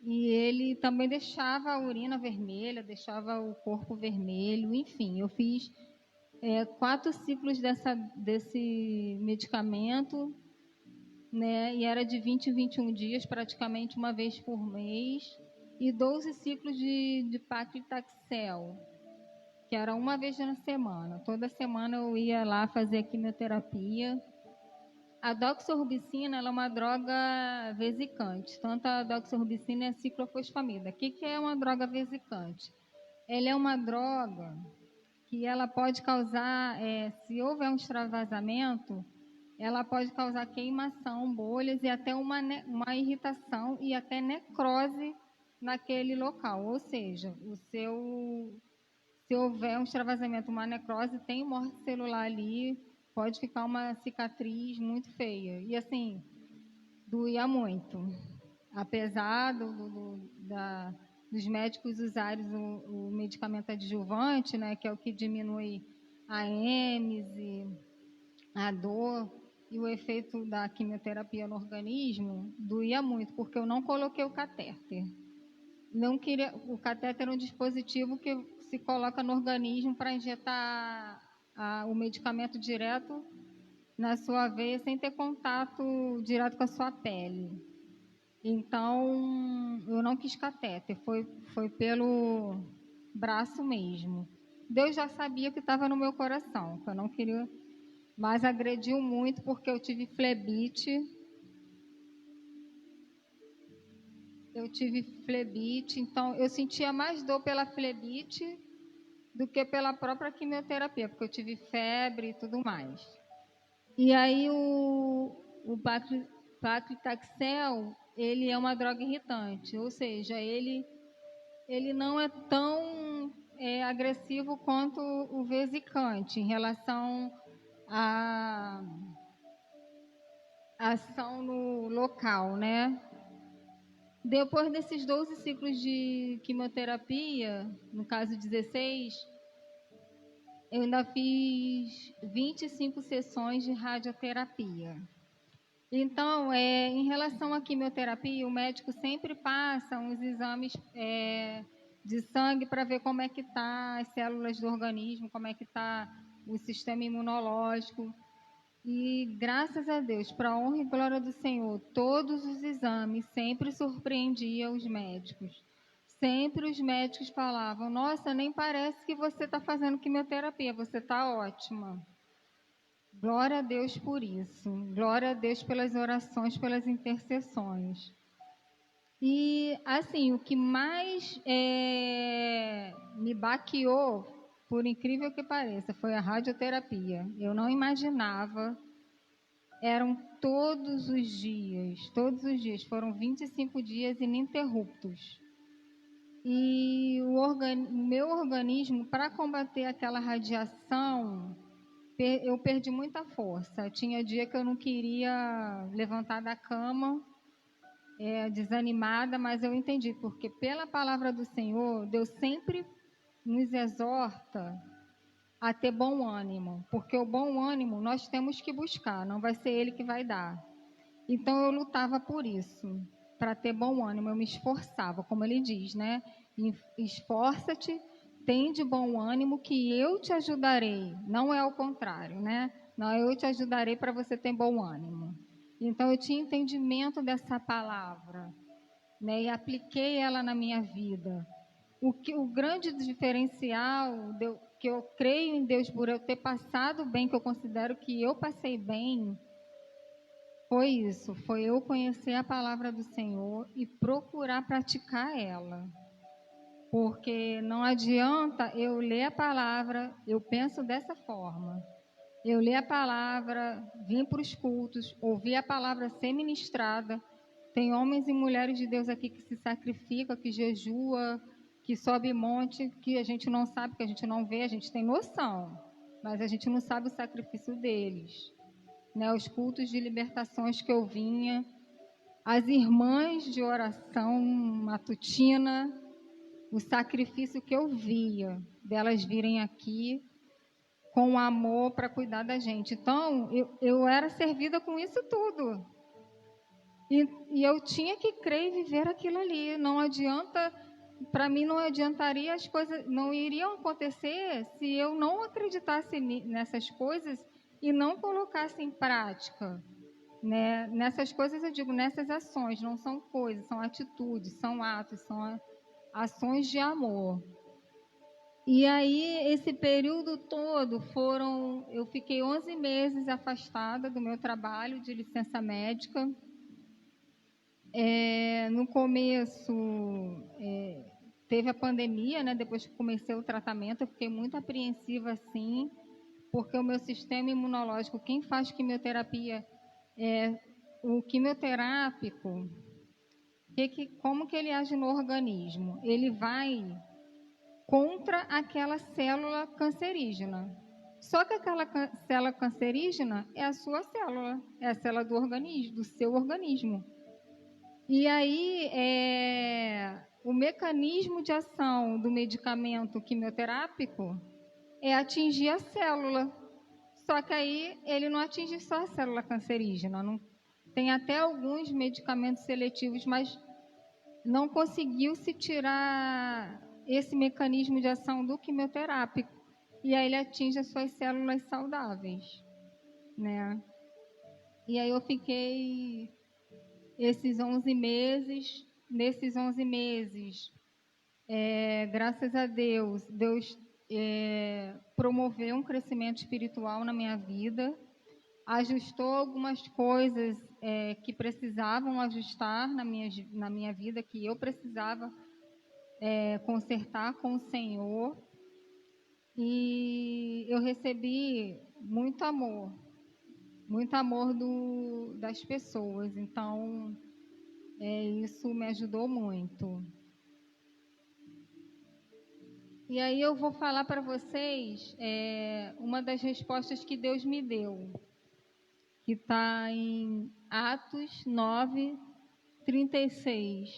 Speaker 2: E ele também deixava a urina vermelha, deixava o corpo vermelho, enfim, eu fiz 4 ciclos desse medicamento, né, e era de 20 em 21 dias, praticamente uma vez por mês, e 12 ciclos de paclitaxel, que era uma vez na semana. Toda semana eu ia lá fazer a quimioterapia. A doxorubicina, ela é uma droga vesicante, tanto a doxorubicina e a ciclofosfamida. O que é uma droga vesicante? Ela é uma droga que ela pode causar, se houver um extravasamento, ela pode causar queimação, bolhas e até uma irritação e até necrose naquele local. Ou seja, se houver um extravasamento, uma necrose, tem morte celular ali, pode ficar uma cicatriz muito feia. E assim, doía muito. apesar dos médicos usarem o medicamento adjuvante, né, que é o que diminui a êmese, a dor e o efeito da quimioterapia no organismo, doía muito, porque eu não coloquei o catéter. Não queria, o catéter é um dispositivo que se coloca no organismo para injetar o medicamento direto na sua veia, sem ter contato direto com a sua pele. Então, eu não quis catéter, foi pelo braço mesmo. Deus já sabia que estava no meu coração, que eu não queria, mas agrediu muito porque eu tive flebite. Então eu sentia mais dor pela flebite do que pela própria quimioterapia, porque eu tive febre e tudo mais. E aí o paclitaxel, ele é uma droga irritante, ou seja, ele não é tão agressivo quanto o vesicante em relação à ação no local, né? Depois desses 12 ciclos de quimioterapia, no caso 16, eu ainda fiz 25 sessões de radioterapia. Então, em relação à quimioterapia, o médico sempre passa uns exames de sangue para ver como é que está as células do organismo, como é que está o sistema imunológico. E graças a Deus, para a honra e glória do Senhor, todos os exames sempre surpreendiam os médicos. Sempre os médicos falavam: nossa, nem parece que você está fazendo quimioterapia, você está ótima. Glória a Deus por isso. Glória a Deus pelas orações, pelas intercessões. E, assim, o que mais me baqueou, por incrível que pareça, foi a radioterapia. Eu não imaginava. Eram todos os dias, foram 25 dias ininterruptos. E o meu organismo, para combater aquela radiação, eu perdi muita força. Tinha dia que eu não queria levantar da cama, desanimada, mas eu entendi, porque pela palavra do Senhor, Deus sempre nos exorta a ter bom ânimo, porque o bom ânimo nós temos que buscar, não vai ser Ele que vai dar. Então eu lutava por isso, para ter bom ânimo, eu me esforçava, como ele diz, né? Esforça-te, tem de bom ânimo que eu te ajudarei, não é ao contrário, né? Não, eu te ajudarei para você ter bom ânimo. Então eu tinha entendimento dessa palavra, né? E apliquei ela na minha vida. O grande diferencial que eu creio em Deus por eu ter passado bem, que eu considero que eu passei bem, foi isso, foi eu conhecer a palavra do Senhor e procurar praticar ela. Porque não adianta eu ler a palavra, eu penso dessa forma. Eu ler a palavra, vim para os cultos, ouvir a palavra ser ministrada. Tem homens e mulheres de Deus aqui que se sacrificam, que jejua, que sobe monte, que a gente não sabe, que a gente não vê, a gente tem noção, mas a gente não sabe o sacrifício deles. Né? Os cultos de libertações que eu vinha, as irmãs de oração matutina, o sacrifício que eu via delas virem aqui com amor para cuidar da gente. Então, eu era servida com isso tudo. E eu tinha que crer e viver aquilo ali. Não adianta, para mim não adiantaria, as coisas não iriam acontecer se eu não acreditasse nessas coisas e não colocasse em prática. Né? Nessas coisas eu digo, nessas ações, não são coisas, são atitudes, são atos, são ações de amor. E aí, esse período todo eu fiquei 11 meses afastada do meu trabalho de licença médica. No começo, teve a pandemia, né? Depois que comecei o tratamento, eu fiquei muito apreensiva, assim, porque o meu sistema imunológico, quem faz quimioterapia, o quimioterápico, como que ele age no organismo? Ele vai contra aquela célula cancerígena. Só que aquela célula cancerígena é a sua célula, é a célula do organismo, do seu organismo. E aí, o mecanismo de ação do medicamento quimioterápico é atingir a célula. Só que aí ele não atinge só a célula cancerígena. Não, tem até alguns medicamentos seletivos, mas não conseguiu se tirar esse mecanismo de ação do quimioterápico. E aí ele atinge as suas células saudáveis, né? E aí eu fiquei esses 11 meses. Nesses 11 meses, graças a Deus, Deus promoveu um crescimento espiritual na minha vida, ajustou algumas coisas que precisavam ajustar na minha vida, que eu precisava consertar com o Senhor. E eu recebi muito amor das pessoas. Então, isso me ajudou muito. E aí eu vou falar para vocês uma das respostas que Deus me deu, que está em Atos 9:36.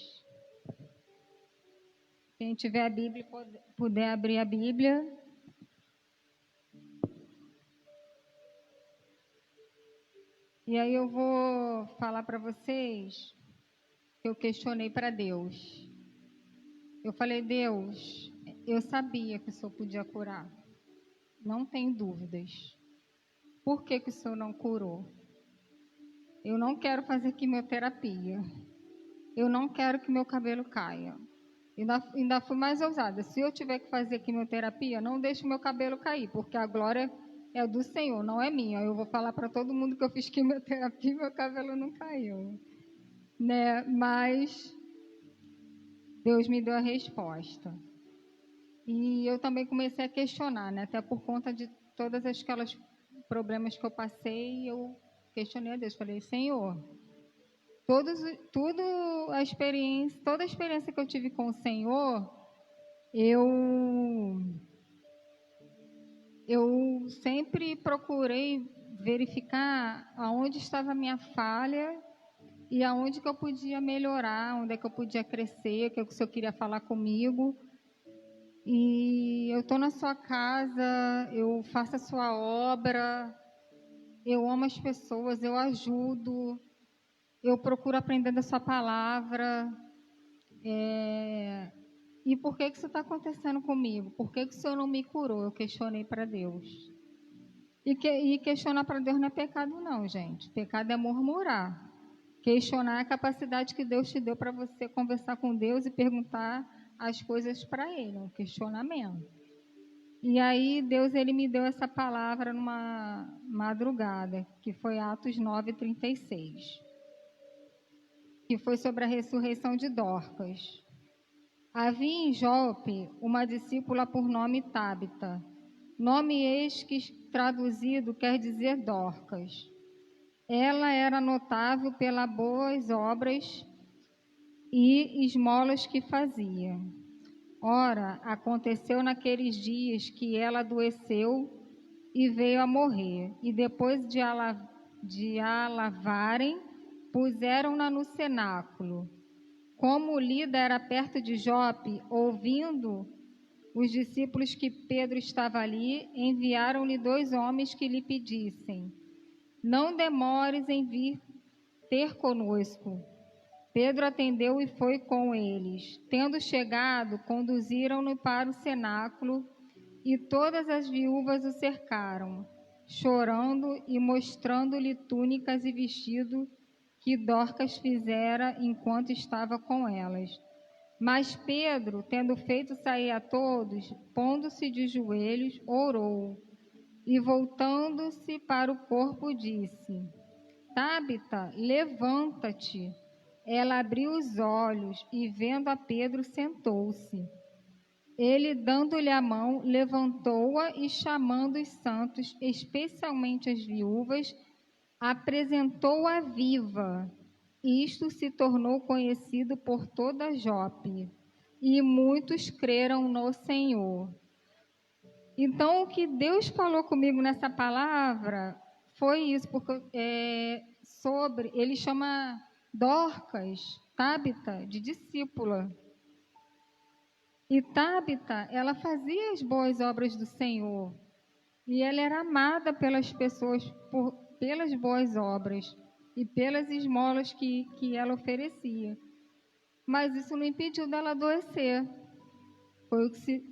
Speaker 2: Quem tiver a Bíblia, puder abrir a Bíblia. E aí eu vou falar para vocês que eu questionei para Deus. Eu falei: Deus, eu sabia que o Senhor podia curar. Não tenho dúvidas. Por que o Senhor não curou? Eu não quero fazer quimioterapia. Eu não quero que meu cabelo caia. Ainda fui mais ousada. Se eu tiver que fazer quimioterapia, não deixe meu cabelo cair, porque a glória é do Senhor, não é minha. Eu vou falar para todo mundo que eu fiz quimioterapia e meu cabelo não caiu, né? Mas Deus me deu a resposta. E eu também comecei a questionar, né? Até por conta de todas aquelas problemas que eu passei, eu questionei a Deus. Falei: Senhor, toda a experiência que eu tive com o Senhor, eu sempre procurei verificar aonde estava a minha falha e aonde que eu podia melhorar, onde é que eu podia crescer, o que o Senhor queria falar comigo. E eu estou na sua casa, eu faço a sua obra, eu amo as pessoas, eu ajudo, eu procuro aprender da sua palavra. E por que isso está acontecendo comigo? Por que o Senhor não me curou? Eu questionei para Deus. E questionar para Deus não é pecado não, gente. Pecado é murmurar. Questionar é a capacidade que Deus te deu para você conversar com Deus e perguntar as coisas para Ele, um questionamento. E aí Deus ele me deu essa palavra numa madrugada, que foi Atos 9:36, que foi sobre a ressurreição de Dorcas. Havia em Jope uma discípula por nome Tábita, nome este que traduzido quer dizer Dorcas. Ela era notável pelas boas obras e esmolas que fazia. Ora, aconteceu naqueles dias que ela adoeceu e veio a morrer. E depois de a lavarem, puseram-na no cenáculo. Como Lida era perto de Jope, ouvindo os discípulos que Pedro estava ali, enviaram-lhe 2 homens que lhe pedissem: não demores em vir ter conosco. Pedro atendeu e foi com eles. Tendo chegado, conduziram-no para o cenáculo e todas as viúvas o cercaram, chorando e mostrando-lhe túnicas e vestido que Dorcas fizera enquanto estava com elas. Mas Pedro, tendo feito sair a todos, pondo-se de joelhos, orou e voltando-se para o corpo disse: Tábita, levanta-te. Ela abriu os olhos e, vendo a Pedro, sentou-se. Ele, dando-lhe a mão, levantou-a e, chamando os santos, especialmente as viúvas, apresentou-a viva. Isto se tornou conhecido por toda Jope, e muitos creram no Senhor. Então, o que Deus falou comigo nessa palavra foi isso, porque ele chama Dorcas, Tábita, de discípula. E Tábita, ela fazia as boas obras do Senhor. E ela era amada pelas pessoas pelas boas obras e pelas esmolas que ela oferecia. Mas isso não impediu dela adoecer.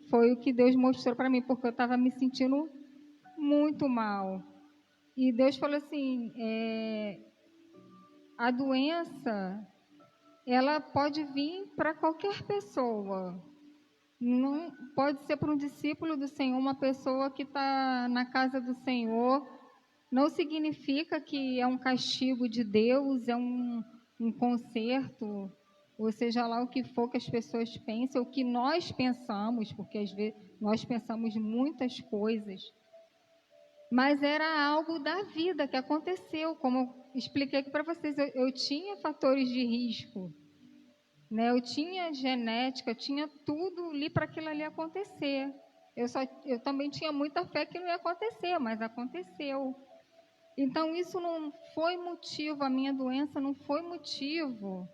Speaker 2: Foi o que Deus mostrou para mim, porque eu estava me sentindo muito mal. E Deus falou assim, a doença, ela pode vir para qualquer pessoa. Não pode ser para um discípulo do Senhor, uma pessoa que está na casa do Senhor. Não significa que é um castigo de Deus, é um conserto, ou seja lá o que for que as pessoas pensem, o que nós pensamos, porque às vezes nós pensamos muitas coisas. Mas era algo da vida que aconteceu, como eu expliquei aqui para vocês. Eu tinha fatores de risco, né? Eu tinha genética, eu tinha tudo ali para aquilo ali acontecer. Eu também tinha muita fé que não ia acontecer, mas aconteceu. Então, isso não foi motivo, a minha doença não foi motivo.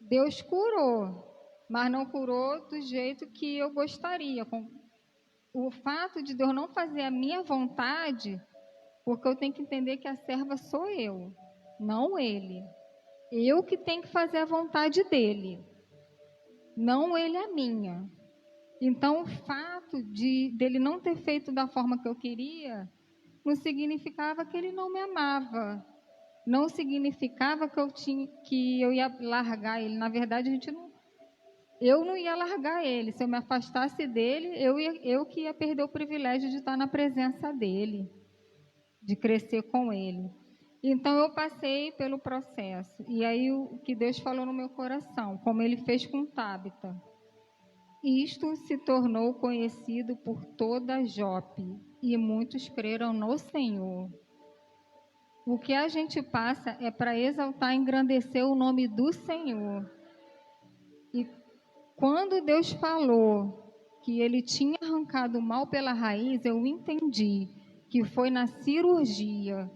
Speaker 2: Deus curou, mas não curou do jeito que eu gostaria. O fato de Deus não fazer a minha vontade, porque eu tenho que entender que a serva sou eu, não ele. Eu que tenho que fazer a vontade dele, não ele a minha. Então, o fato dele não ter feito da forma que eu queria, não significava que ele não me amava. Não significava que eu ia largar ele. Na verdade, eu não ia largar ele. Se eu me afastasse dele, eu que ia perder o privilégio de estar na presença dele, de crescer com ele. Então, eu passei pelo processo. E aí, o que Deus falou no meu coração, como ele fez com Tábita. Isto se tornou conhecido por toda Jope, e muitos creram no Senhor. O que a gente passa é para exaltar e engrandecer o nome do Senhor. E quando Deus falou que ele tinha arrancado o mal pela raiz, eu entendi que foi na cirurgia.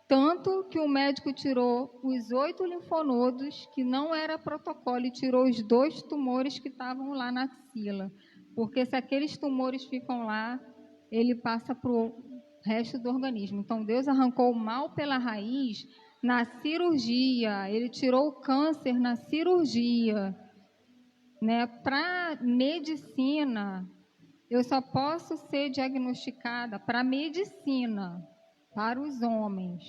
Speaker 2: Tanto que o médico tirou os 8 linfonodos, que não era protocolo, e tirou os 2 tumores que estavam lá na axila. Porque se aqueles tumores ficam lá, ele passa para o resto do organismo. Então, Deus arrancou o mal pela raiz na cirurgia. Ele tirou o câncer na cirurgia. Né? Para medicina, eu só posso ser diagnosticada para medicina, para os homens,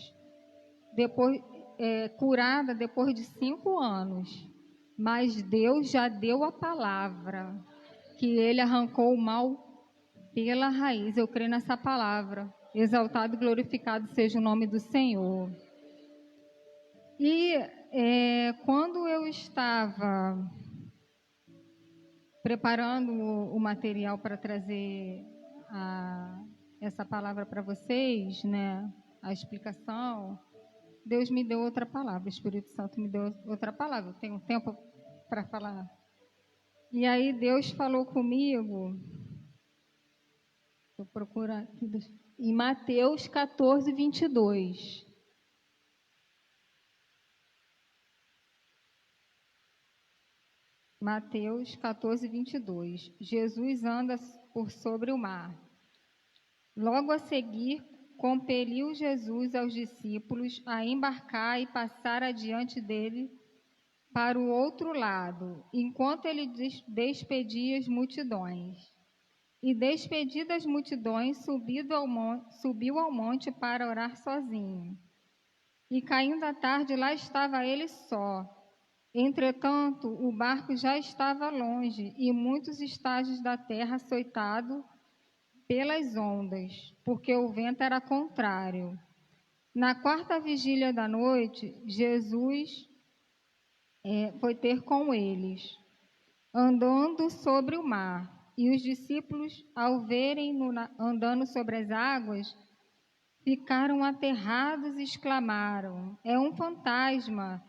Speaker 2: curada depois de 5 anos. Mas Deus já deu a palavra, que ele arrancou o mal pela raiz. Eu creio nessa palavra. Exaltado e glorificado seja o nome do Senhor. E quando eu estava preparando o material para trazer essa palavra para vocês, né, a explicação, Deus me deu outra palavra, o Espírito Santo me deu outra palavra. Eu tenho tempo para falar. E aí Deus falou comigo, eu procuro aqui, em Mateus 14, 22. Mateus 14, 22. Jesus anda por sobre o mar. Logo a seguir, compeliu Jesus aos discípulos a embarcar e passar adiante dele para o outro lado, enquanto ele despedia as multidões. E despedidas as multidões, subiu ao monte para orar sozinho. E caindo a tarde, lá estava ele só. Entretanto, o barco já estava longe e muitos estágios da terra açoitado pelas ondas, porque o vento era contrário. Na 4ª vigília da noite, Jesus foi ter com eles, andando sobre o mar. E os discípulos, ao verem-no andando sobre as águas, ficaram aterrados e exclamaram: "É um fantasma!"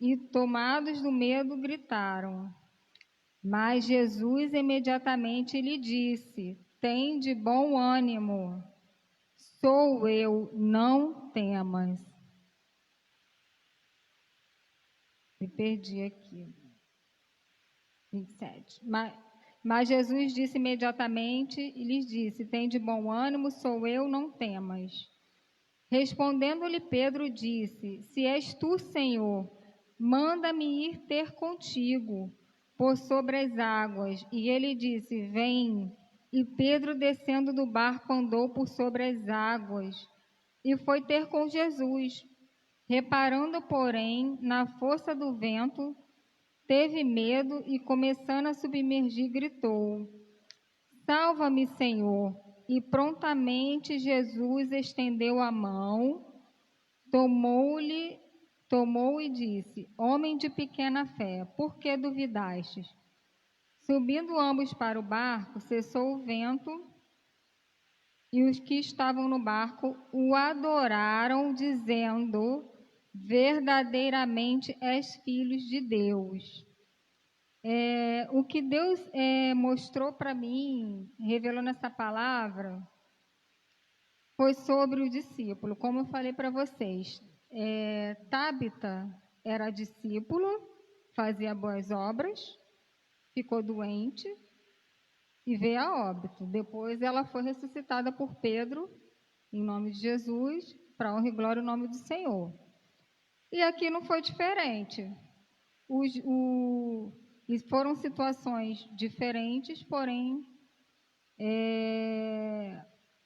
Speaker 2: E, tomados do medo, gritaram. Mas Jesus imediatamente lhe disse: "Tende bom ânimo, sou eu, não temas." Me perdi aqui. 27. Mas Jesus disse imediatamente e lhes disse: tem de bom ânimo, sou eu, não temas. Respondendo-lhe Pedro, disse: se és tu, Senhor, manda-me ir ter contigo por sobre as águas. E ele disse: vem. E Pedro, descendo do barco, andou por sobre as águas e foi ter com Jesus. Reparando, porém, na força do vento, teve medo e, começando a submergir, gritou: salva-me, Senhor. E prontamente Jesus estendeu a mão, tomou e disse: homem de pequena fé, por que duvidastes? Subindo ambos para o barco, cessou o vento, e os que estavam no barco o adoraram, dizendo: verdadeiramente és filhos de Deus. O que Deus mostrou para mim, revelou nessa palavra, foi sobre o discípulo. Como eu falei para vocês, Tabita era discípulo, fazia boas obras, ficou doente e veio a óbito. Depois ela foi ressuscitada por Pedro, em nome de Jesus, para honra e glória o nome do Senhor. E aqui não foi diferente. E foram situações diferentes, porém,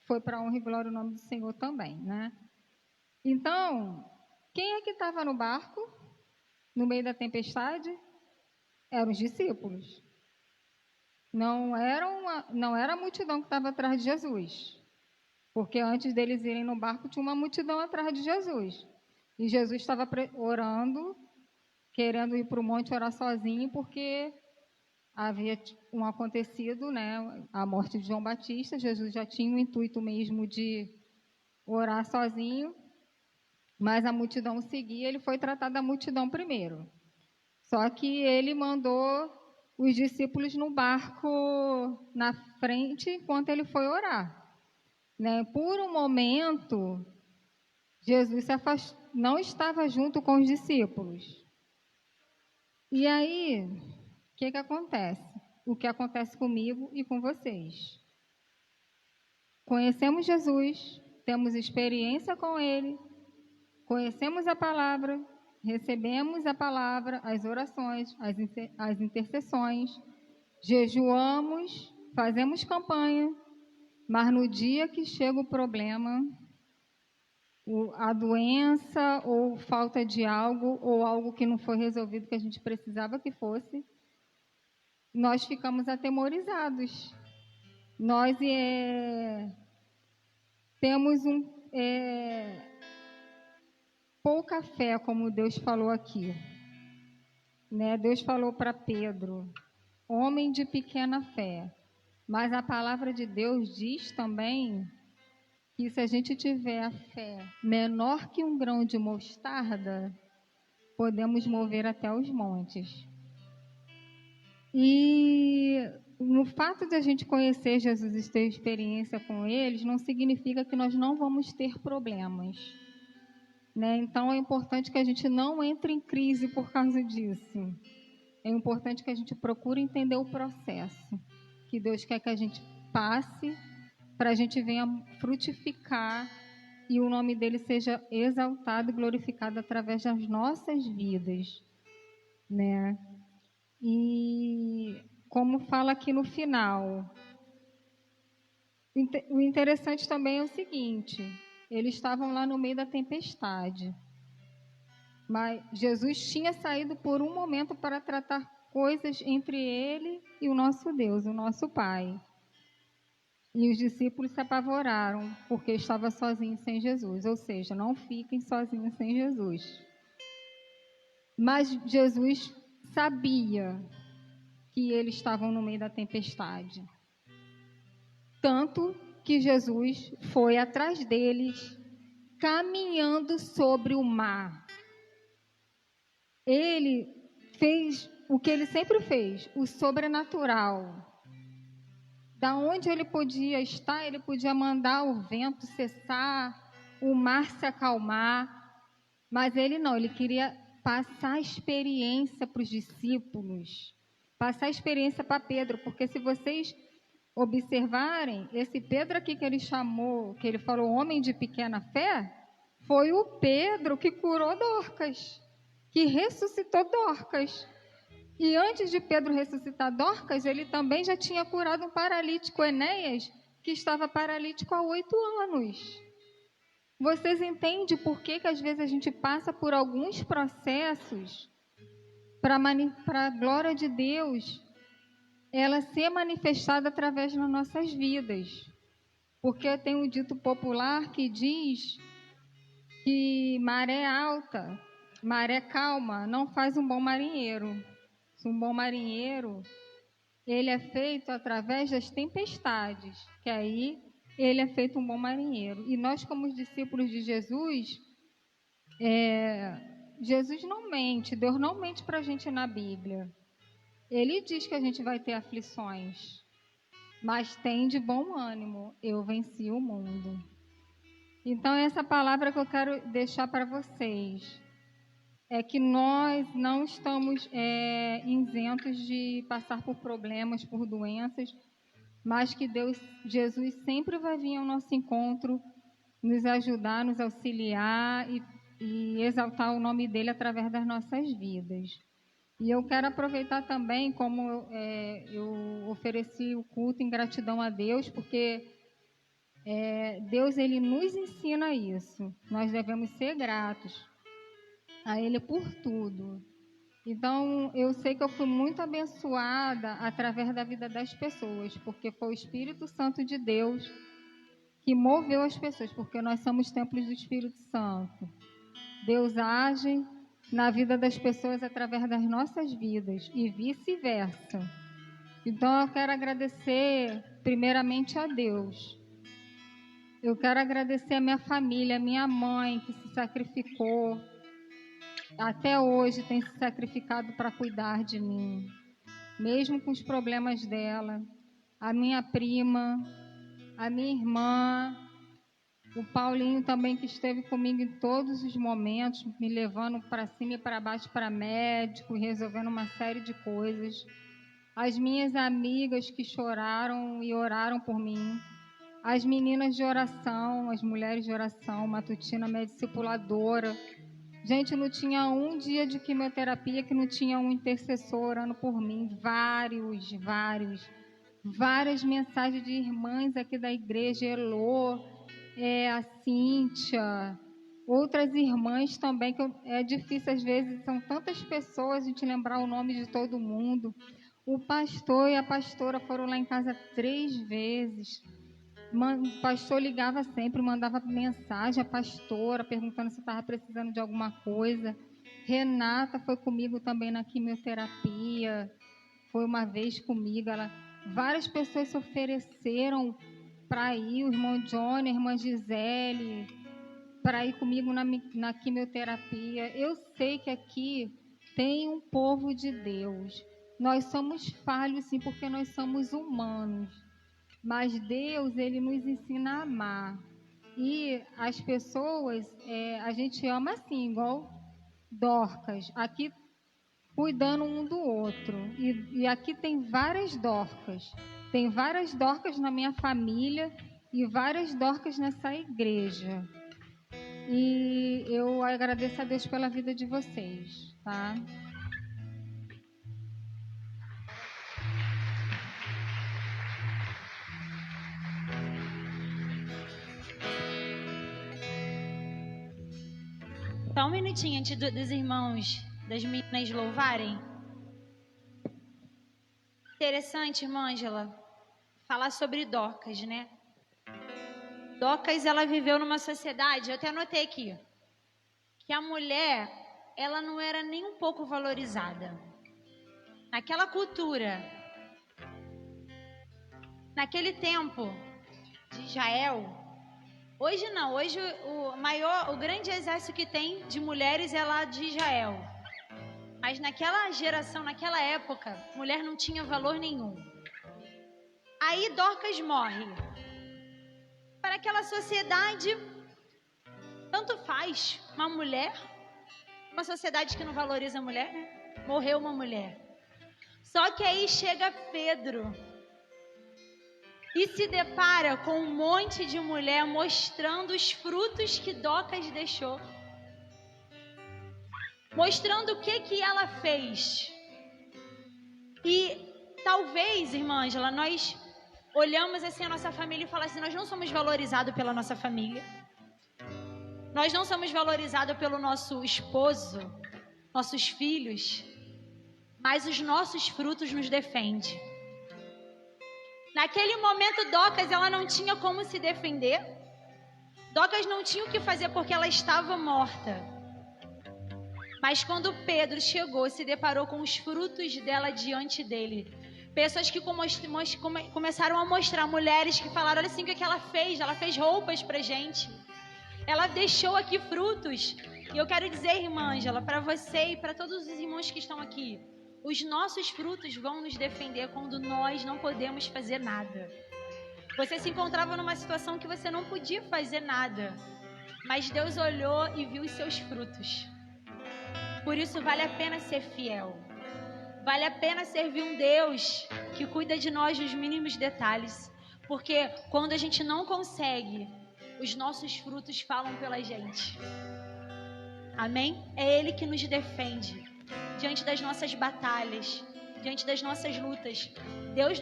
Speaker 2: foi para a honra e glória o nome do Senhor também, né? Então, quem é que estava no barco, no meio da tempestade? Eram os discípulos. Não era a multidão que estava atrás de Jesus, porque antes deles irem no barco, tinha uma multidão atrás de Jesus. E Jesus estava orando, querendo ir para o monte orar sozinho, porque havia acontecido, né, a morte de João Batista. Jesus já tinha o intuito mesmo de orar sozinho, mas a multidão seguia, ele foi tratar da multidão primeiro. Só que ele mandou os discípulos no barco na frente enquanto ele foi orar, né? Por um momento, Jesus não estava junto com os discípulos. E aí, o que acontece? O que acontece comigo e com vocês? Conhecemos Jesus, temos experiência com Ele, conhecemos a palavra, recebemos a palavra, as orações, as intercessões, jejuamos, fazemos campanha, mas no dia que chega o problema, a doença ou falta de algo, ou algo que não foi resolvido que a gente precisava que fosse, nós ficamos atemorizados. Nós temos pouca fé, como Deus falou aqui, né? Deus falou para Pedro, homem de pequena fé, mas a palavra de Deus diz também que se a gente tiver a fé menor que um grão de mostarda, podemos mover até os montes. E no fato de a gente conhecer Jesus e ter experiência com eles, não significa que nós não vamos ter problemas, né? Então é importante que a gente não entre em crise por causa disso. É importante que a gente procure entender o processo que Deus quer que a gente passe, para a gente venha frutificar e o nome dele seja exaltado e glorificado através das nossas vidas, né? E como fala aqui no final, o interessante também é o seguinte: eles estavam lá no meio da tempestade, mas Jesus tinha saído por um momento para tratar coisas entre ele e o nosso Deus, o nosso Pai. E os discípulos se apavoraram, porque estavam sozinhos sem Jesus. Ou seja, não fiquem sozinhos sem Jesus. Mas Jesus sabia que eles estavam no meio da tempestade. Tanto que Jesus foi atrás deles, caminhando sobre o mar. Ele fez o que ele sempre fez, o sobrenatural. Da onde ele podia estar, ele podia mandar o vento cessar, o mar se acalmar, mas ele não, ele queria passar experiência para os discípulos, passar experiência para Pedro, porque se vocês observarem, esse Pedro aqui que ele chamou, que ele falou homem de pequena fé, foi o Pedro que curou Dorcas, que ressuscitou Dorcas. E antes de Pedro ressuscitar Dorcas, ele também já tinha curado um paralítico, Enéas, que estava paralítico há 8 anos. Vocês entendem por que às vezes a gente passa por alguns processos para a glória de Deus ela ser manifestada através das nossas vidas? Porque tem um dito popular que diz que maré alta, maré calma não faz um bom marinheiro. Um bom marinheiro, ele é feito através das tempestades, que aí ele é feito um bom marinheiro. E nós, como os discípulos de Jesus, Jesus não mente, Deus não mente para a gente na Bíblia. Ele diz que a gente vai ter aflições, mas tem de bom ânimo, eu venci o mundo. Então, essa palavra que eu quero deixar para vocês é que nós não estamos isentos de passar por problemas, por doenças, mas que Jesus sempre vai vir ao nosso encontro, nos ajudar, nos auxiliar e exaltar o nome dele através das nossas vidas. E eu quero aproveitar também, como eu ofereci o culto em gratidão a Deus, porque Deus ele nos ensina isso. Nós devemos ser gratos a Ele por tudo. Então, eu sei que eu fui muito abençoada através da vida das pessoas, porque foi o Espírito Santo de Deus que moveu as pessoas, porque nós somos templos do Espírito Santo. Deus age na vida das pessoas através das nossas vidas e vice-versa. Então, eu quero agradecer primeiramente a Deus. Eu quero agradecer a minha família, a minha mãe que se sacrificou, até hoje tem se sacrificado para cuidar de mim, mesmo com os problemas dela, a minha prima, a minha irmã, o Paulinho também que esteve comigo em todos os momentos, me levando para cima e para baixo para médico, resolvendo uma série de coisas, as minhas amigas que choraram e oraram por mim, as meninas de oração, as mulheres de oração, Matutina, minha discipuladora. Gente, não tinha um dia de quimioterapia que não tinha um intercessor orando por mim. Várias mensagens de irmãs aqui da igreja, Elô, a Cíntia, outras irmãs também, que é difícil às vezes, são tantas pessoas a gente lembrar o nome de todo mundo. O pastor e a pastora foram lá em casa 3 vezes. O pastor ligava sempre, mandava mensagem à pastora, perguntando se estava precisando de alguma coisa. Renata foi comigo também na quimioterapia, foi uma vez comigo. Várias pessoas se ofereceram para ir, o irmão Johnny, a irmã Gisele, para ir comigo na quimioterapia. Eu sei que aqui tem um povo de Deus. Nós somos falhos, sim, porque nós somos humanos. Mas Deus, Ele nos ensina a amar. E as pessoas, a gente ama assim, igual Dorcas. Aqui, cuidando um do outro. E aqui tem várias Dorcas. Tem várias Dorcas na minha família e várias Dorcas nessa igreja. E eu agradeço a Deus pela vida de vocês, tá?
Speaker 3: Só um minutinho antes dos irmãos, das meninas louvarem. Interessante, irmã Ângela, falar sobre Dorcas, né? Dorcas, ela viveu numa sociedade, eu até anotei aqui, que a mulher, ela não era nem um pouco valorizada. Naquela cultura, naquele tempo de Israel. Hoje não, hoje o grande exército que tem de mulheres é lá de Israel. Mas naquela geração, naquela época, mulher não tinha valor nenhum. Aí Dorcas morre. Para aquela sociedade, tanto faz uma mulher Uma sociedade que não valoriza a mulher, né? Morreu uma mulher. Só que aí chega Pedro e se depara com um monte de mulher mostrando os frutos que Docas deixou. Mostrando o que ela fez. E talvez, irmã Ângela, nós olhamos assim a nossa família e falamos assim, nós não somos valorizados pela nossa família. Nós não somos valorizados pelo nosso esposo, nossos filhos, mas os nossos frutos nos defendem. Naquele momento, Docas, ela não tinha como se defender. Docas não tinha o que fazer porque ela estava morta. Mas quando Pedro chegou, se deparou com os frutos dela diante dele. Pessoas que começaram a mostrar, mulheres que falaram, olha assim o que ela fez roupas pra gente. Ela deixou aqui frutos. E eu quero dizer, irmã Ângela, para você e para todos os irmãos que estão aqui, os nossos frutos vão nos defender quando nós não podemos fazer nada. Você se encontrava numa situação que você não podia fazer nada, mas Deus olhou e viu os seus frutos. Por isso vale a pena ser fiel. Vale a pena servir um Deus que cuida de nós nos mínimos detalhes. Porque quando a gente não consegue, os nossos frutos falam pela gente. Amém? É Ele que nos defende diante das nossas batalhas, diante das nossas lutas.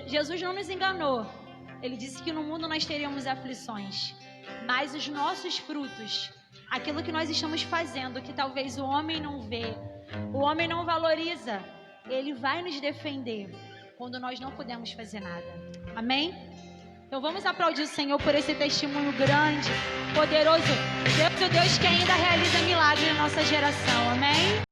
Speaker 3: Jesus não nos enganou. Ele disse que no mundo nós teríamos aflições. Mas os nossos frutos, aquilo que nós estamos fazendo, que talvez o homem não vê, o homem não valoriza, Ele vai nos defender quando nós não podemos fazer nada. Amém? Então vamos aplaudir o Senhor por esse testemunho grande, poderoso. Deus é o Deus que ainda realiza milagre na nossa geração. Amém?